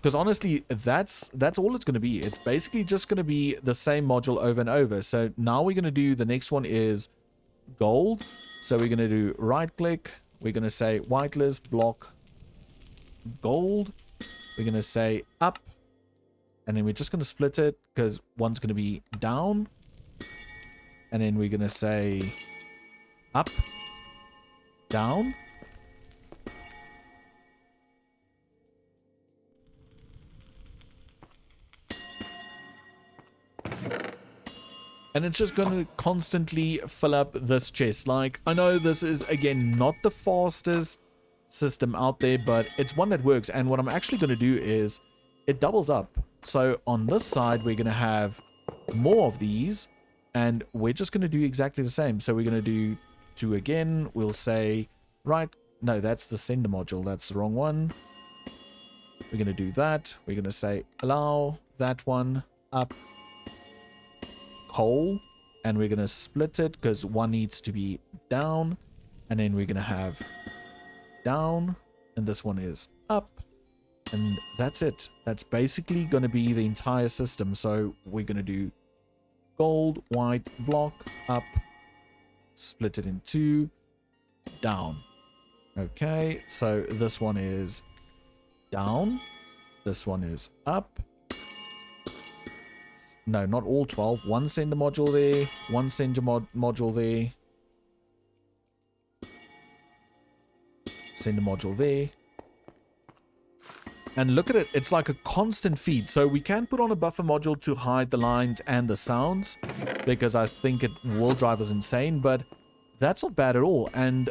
Because honestly, that's all it's going to be. It's basically just going to be the same module over and over. So now we're going to do, the next one is gold. So we're going to do right click. We're going to say whitelist block gold. We're going to say up. And then we're just going to split it because one's going to be down. And then we're going to say up, down. And it's just going to constantly fill up this chest. Like, I know this is, again, not the fastest system out there, but it's one that works. And what I'm actually going to do is it doubles up. So on this side, we're going to have more of these. And we're just going to do exactly the same. So we're going to do 2 again. We'll say, right. No, that's the sender module. That's the wrong one. We're going to do that. We're going to say, allow that one up. Coal, and we're going to split it because one needs to be down, and then we're going to have down, and this one is up, and that's it. That's basically going to be the entire system. So we're going to do gold, white, block, up, split it in two, down. Okay, so this one is down. This one is up. No, not all 12. One sender module there. One sender module there. Sender module there. And look at it. It's like a constant feed. So we can put on a buffer module to hide the lines and the sounds, because I think it will drive us insane. But that's not bad at all. And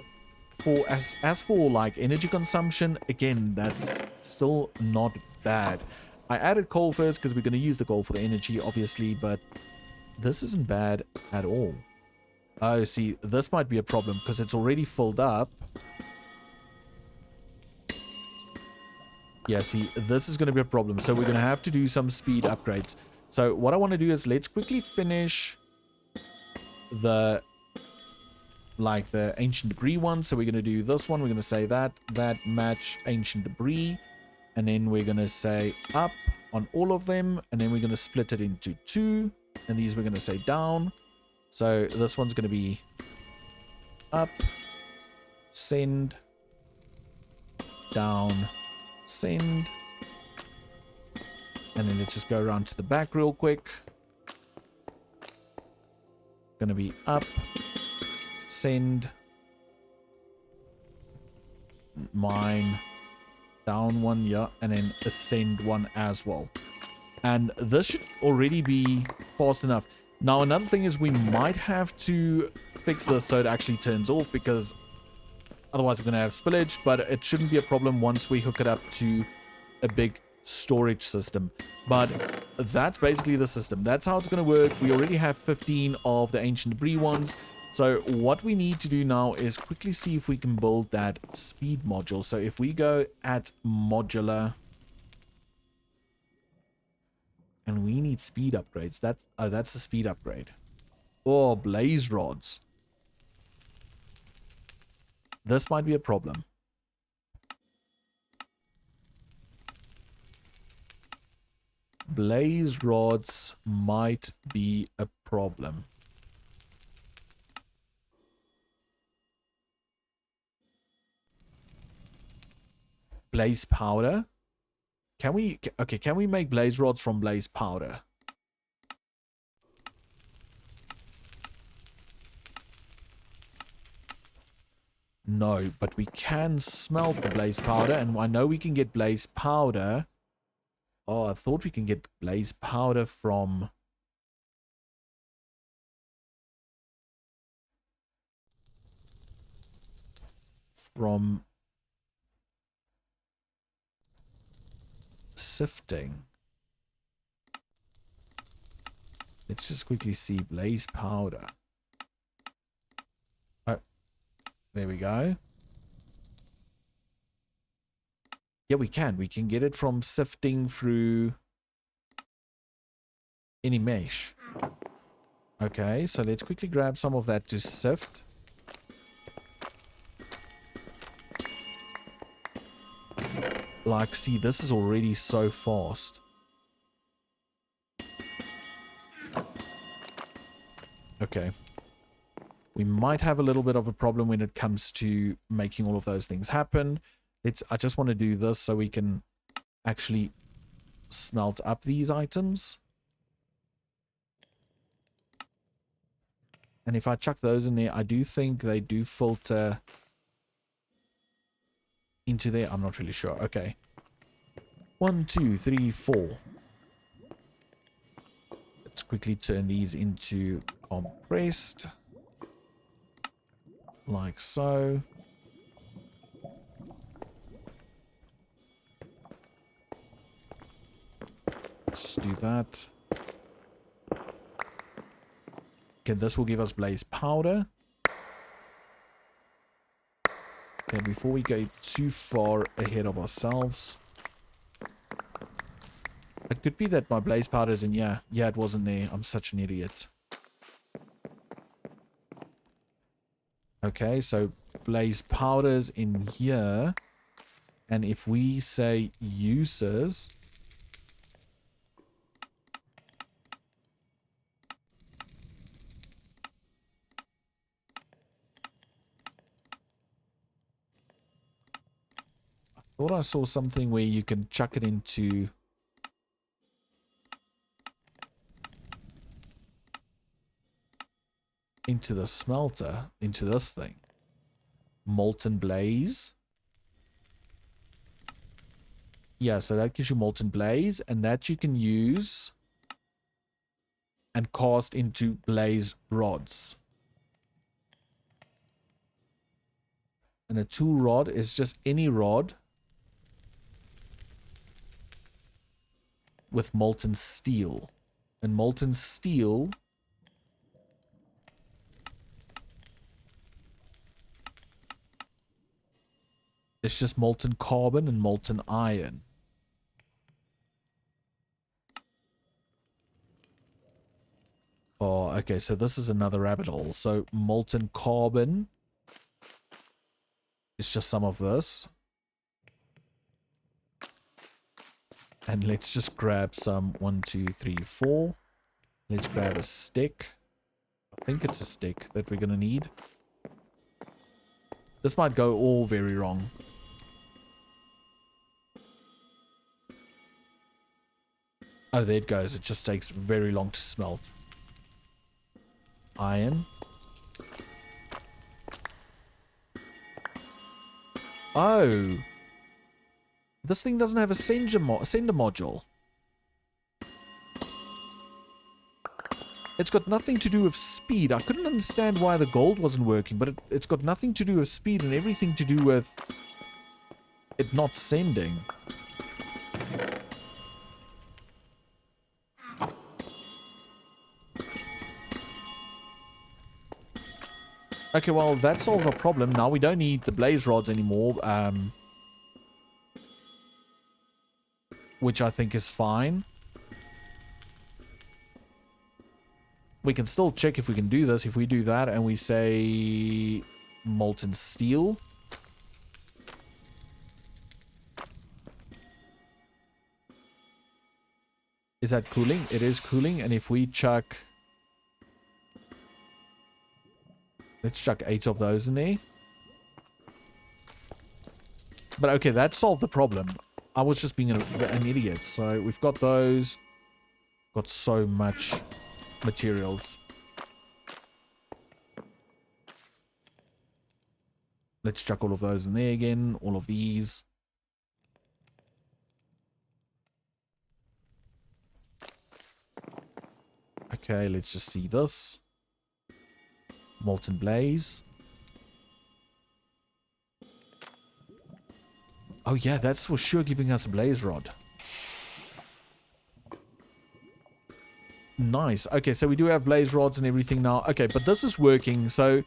for as for like energy consumption, again, that's still not bad. I added coal first because we're going to use the coal for the energy, obviously, but this isn't bad at all. Oh, see, this might be a problem because it's already filled up. Yeah, see, this is going to be a problem. So we're going to have to do some speed upgrades. So what I want to do is let's quickly finish the ancient debris one. So we're going to do this one. We're going to say that match ancient debris. And then we're going to say up on all of them. And then we're going to split it into two. And these we're going to say down. So this one's going to be up, send, down, send. And then let's just go around to the back real quick. Going to be up, send, mine, down one, yeah, and then ascend one as well. And this should already be fast enough. Now, another thing is we might have to fix this so it actually turns off, because otherwise we're going to have spillage, but it shouldn't be a problem once we hook it up to a big storage system. But that's basically the system. That's how it's going to work. We already have 15 of the ancient debris ones. So what we need to do now is quickly see if we can build that speed module. So if we go at modular, and we need speed upgrades. That's the speed upgrade. Oh, blaze rods. This might be a problem. Blaze rods might be a problem. Blaze powder. Can we make blaze rods from blaze powder? No, but we can smelt the blaze powder, and I know we can get blaze powder. Oh, I thought we can get blaze powder from sifting. Let's just quickly see blaze powder. Oh, there we go. Yeah, we can. We can get it from sifting through any mesh. Okay, so let's quickly grab some of that to sift. Like, see, this is already so fast. Okay. We might have a little bit of a problem when it comes to making all of those things happen. I just want to do this so we can actually smelt up these items. And if I chuck those in there, I do think they do filter into there. I'm not really sure. Okay. 1, 2, 3, 4. Let's quickly turn these into compressed. Like so. Let's just do that. Okay, this will give us blaze powder. Okay, before we go too far ahead of ourselves. It could be that my blaze powder is in here. Yeah, it wasn't there. I'm such an idiot. Okay, so blaze powder's in here. And if we say uses, Thought I saw something where you can chuck it into the smelter, into this thing. Molten blaze. Yeah, so that gives you molten blaze, and that you can use and cast into blaze rods. And a tool rod is just any rod with molten steel. And molten steel is just molten carbon and molten iron. Oh, okay, so this is another rabbit hole. So molten carbon is just some of this. And let's just grab some 1, 2, 3, 4. Let's grab a stick. I think it's a stick that we're going to need. This might go all very wrong. Oh, there it goes. It just takes very long to smelt. Iron. Oh. This thing doesn't have a sender module. It's got nothing to do with speed. I couldn't understand why the gold wasn't working, but it's got nothing to do with speed and everything to do with it not sending. Okay, well, that solves our problem. Now we don't need the blaze rods anymore, which I think is fine. We can still check if we can do this. If we do that and we say molten steel. Is that cooling? It is cooling. And if we chuck... Let's chuck 8 of those in there. But okay, that solved the problem. I was just being an idiot. So we've got those. Got so much materials. Let's chuck all of those in there again. All of these. Okay, let's just see this. Molten blaze. Oh yeah, that's for sure giving us a blaze rod. Nice. Okay, so we do have blaze rods and everything now. Okay, but this is working. So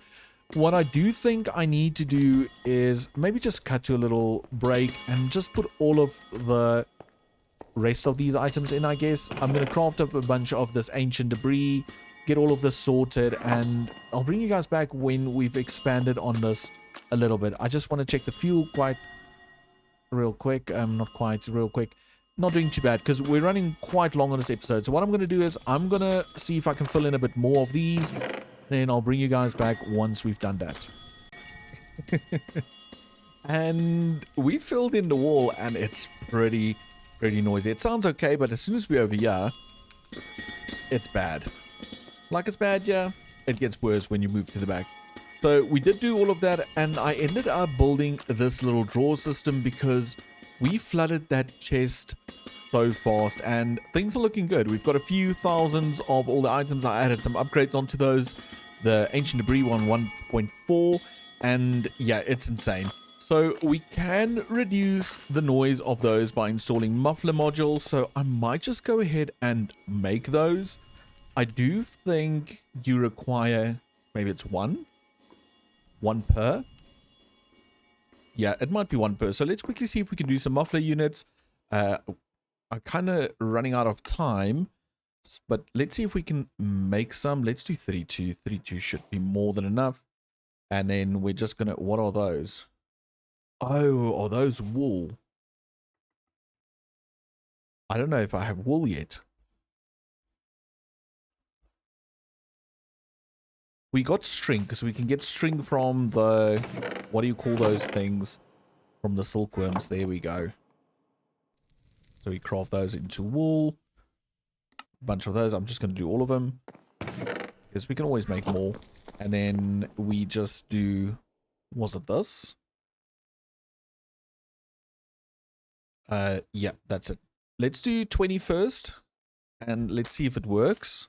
what I do think I need to do is maybe just cut to a little break and just put all of the rest of these items in, I guess. I'm going to craft up a bunch of this ancient debris, get all of this sorted, and I'll bring you guys back when we've expanded on this a little bit. I just want to check the fuel quite real quick. Not quite real quick. Not doing too bad because we're running quite long on this episode. So what I'm going to do is I'm going to see if I can fill in a bit more of these. Then I'll bring you guys back once we've done that. And we filled in the wall and it's pretty noisy. It sounds okay, but as soon as we're over here, it's bad. Like it's bad, yeah. It gets worse when you move to the back. So we did do all of that, and I ended up building this little drawer system because we flooded that chest so fast, and things are looking good. We've got a few thousands of all the items. I added some upgrades onto those. The ancient debris one 1.4, and yeah, it's insane. So we can reduce the noise of those by installing muffler modules. So I might just go ahead and make those. I do think you require, maybe it's one per. Yeah, it might be one per. So let's quickly see if we can do some muffler units. I'm kind of running out of time, but let's see if we can make some. Let's do 32. 32 should be more than enough. And then we're just gonna, what are those? Oh, are those wool? I don't know if I have wool yet. We got string, because we can get string from the, what do you call those things? from the silkworms. There we go. So we craft those into wool. A bunch of those. I'm just going to do all of them, because we can always make more. And then we just do, was it this? Yeah, that's it. Let's do 20 first, and let's see if it works.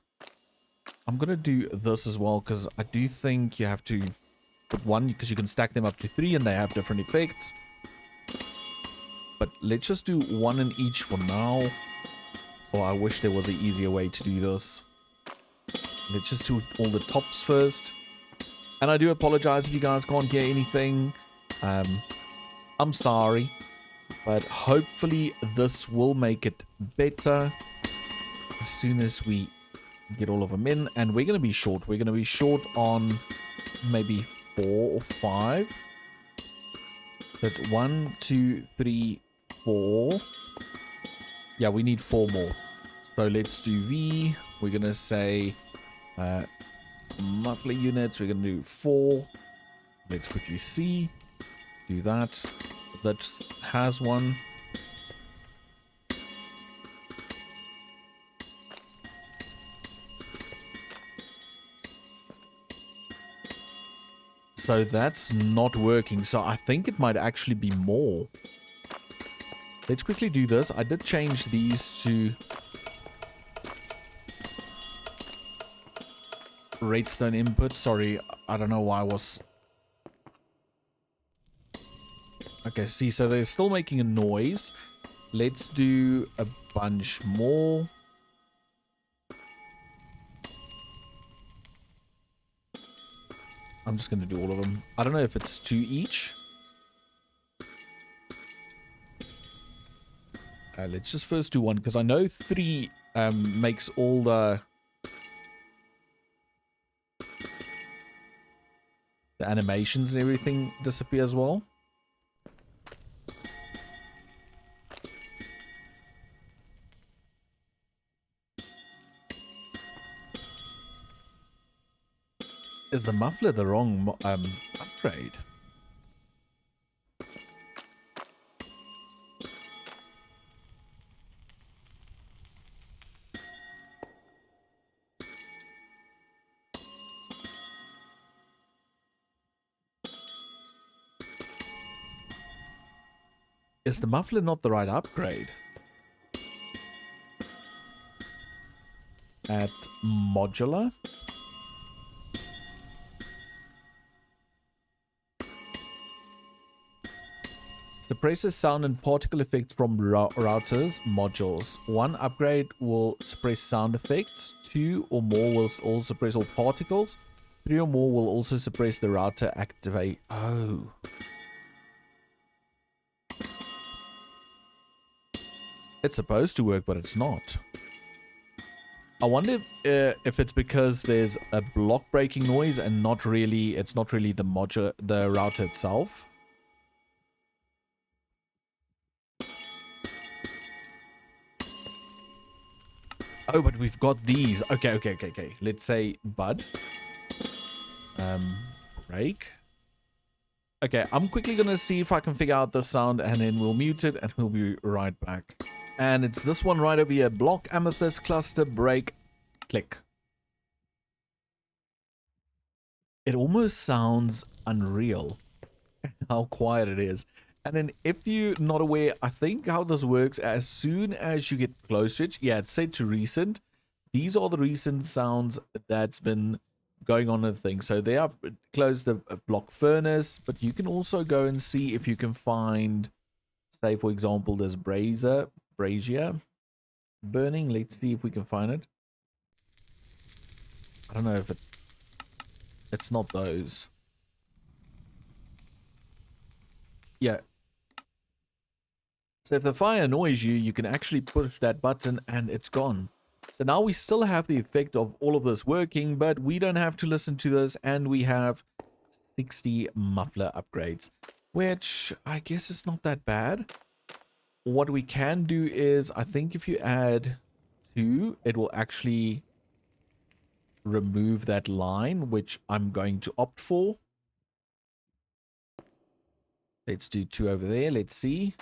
I'm going to do this as well, because I do think you have to put one, because you can stack them up to 3 and they have different effects. But let's just do 1 in each for now. Oh, I wish there was an easier way to do this. Let's just do all the tops first. And I do apologize if you guys can't hear anything. I'm sorry. But hopefully this will make it better as soon as we get all of them in. And we're going to be short. We're going to be short on maybe 4 or 5. That's 1, 2, 3, 4. Yeah, we need 4 more. So let's do V. We're going to say muffler units. We're going to do 4. Let's quickly see. Do that. That has one. So that's not working. So I think it might actually be more. Let's quickly do this. I did change these to redstone input. Sorry, I don't know why I was... Okay, see, so they're still making a noise. Let's do a bunch more. I'm just going to do all of them. I don't know if it's 2 each. Let's just first do 1, because I know 3 makes all the animations and everything disappear as well. Is the muffler the wrong upgrade? Is the muffler not the right upgrade? At modular? Suppresses sound and particle effects from routers modules. 1 upgrade will suppress sound effects. 2 or more will also suppress all particles. 3 or more will also suppress the router activate. Oh. It's supposed to work, but it's not. I wonder if it's because there's a block breaking noise and not really, it's not really the router itself. Oh, but we've got these. Okay. Let's say bud. Break. Okay, I'm quickly gonna see if I can figure out the sound, and then we'll mute it and we'll be right back. And it's this one right over here. Block amethyst cluster break. Click. It almost sounds unreal how quiet it is. And then if you're not aware, I think how this works, as soon as you get close to it, yeah, it's set to recent. These are the recent sounds that's been going on in the thing. So they have closed the block furnace, but you can also go and see if you can find, say, for example, there's brazier burning. Let's see if we can find it. I don't know if it's not those. Yeah. So if the fire annoys you, you can actually push that button and it's gone. So now we still have the effect of all of this working, but we don't have to listen to this, and we have 60 muffler upgrades, which I guess is not that bad. What we can do is, I think if you add 2, it will actually remove that line, which I'm going to opt for. Let's do 2 over there. Let's see.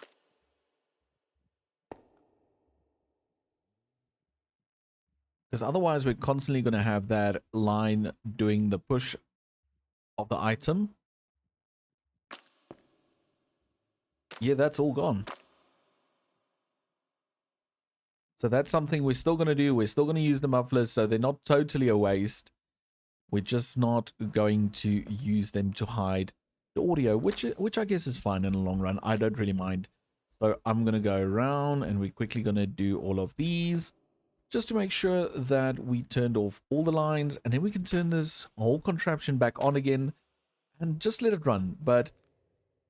Because otherwise we're constantly going to have that line doing the push of the item. Yeah, that's all gone. So that's something we're still going to do. We're still going to use the mufflers, so they're not totally a waste. We're just not going to use them to hide the audio, which I guess is fine in the long run. I don't really mind. So I'm going to go around and we're quickly going to do all of these just to make sure that we turned off all the lines, and then we can turn this whole contraption back on again and just let it run. But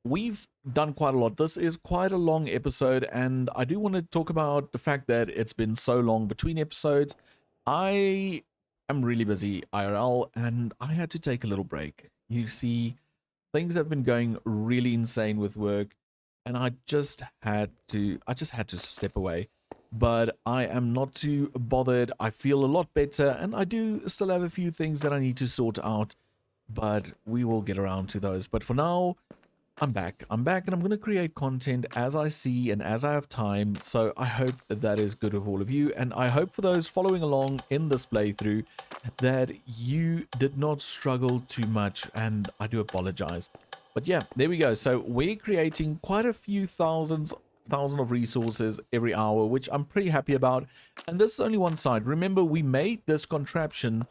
we've done quite a lot. This is quite a long episode, and I do want to talk about the fact that it's been so long between episodes. I am really busy IRL, and I had to take a little break. You see, things have been going really insane with work, and I just had to step away. But I am not too bothered. I feel a lot better, and I do still have a few things that I need to sort out, but we will get around to those. But for now, I'm back, and I'm going to create content as I see and as I have time. So I hope that is good with all of you, and I hope for those following along in this playthrough that you did not struggle too much, and I do apologize. But yeah, there we go. So we're creating quite a few thousand of resources every hour, which I'm pretty happy about. And this is only one side. Remember, we made this contraption,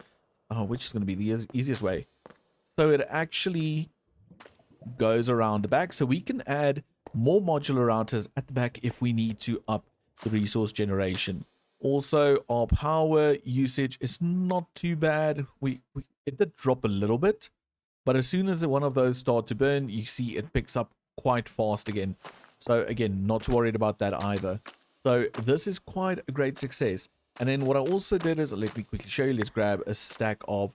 which is going to be the easiest way. So it actually goes around the back, so we can add more modular routers at the back if we need to up the resource generation. Also, our power usage is not too bad. It did drop a little bit, but as soon as one of those start to burn, you see it picks up quite fast again. So again, not worried about that either. So this is quite a great success. And then what I also did is, let me quickly show you, let's grab a stack of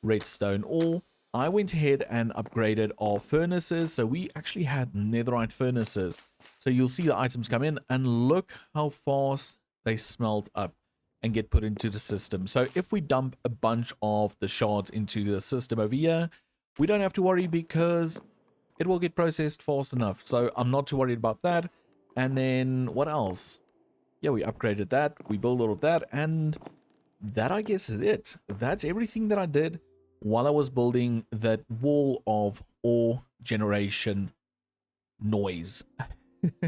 redstone ore. I went ahead and upgraded our furnaces. So we actually had netherite furnaces. So you'll see the items come in and look how fast they smelt up and get put into the system. So if we dump a bunch of the shards into the system over here, we don't have to worry because it will get processed fast enough. So I'm not too worried about that. And then what else? Yeah, we upgraded that. We built all of that. And that, I guess, is it. That's everything that I did while I was building that wall of ore generation noise.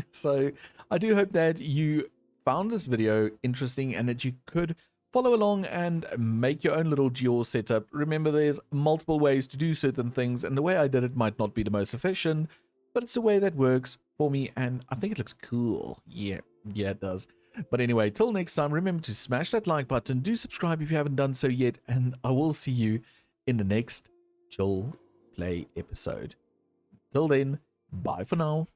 So I do hope that you found this video interesting and that you could follow along and make your own little GeOres setup. Remember, there's multiple ways to do certain things, and the way I did it might not be the most efficient, but it's a way that works for me, and I think it looks cool. Yeah, it does. But anyway, till next time, remember to smash that like button, do subscribe if you haven't done so yet, and I will see you in the next Chill Play episode. Till then, bye for now.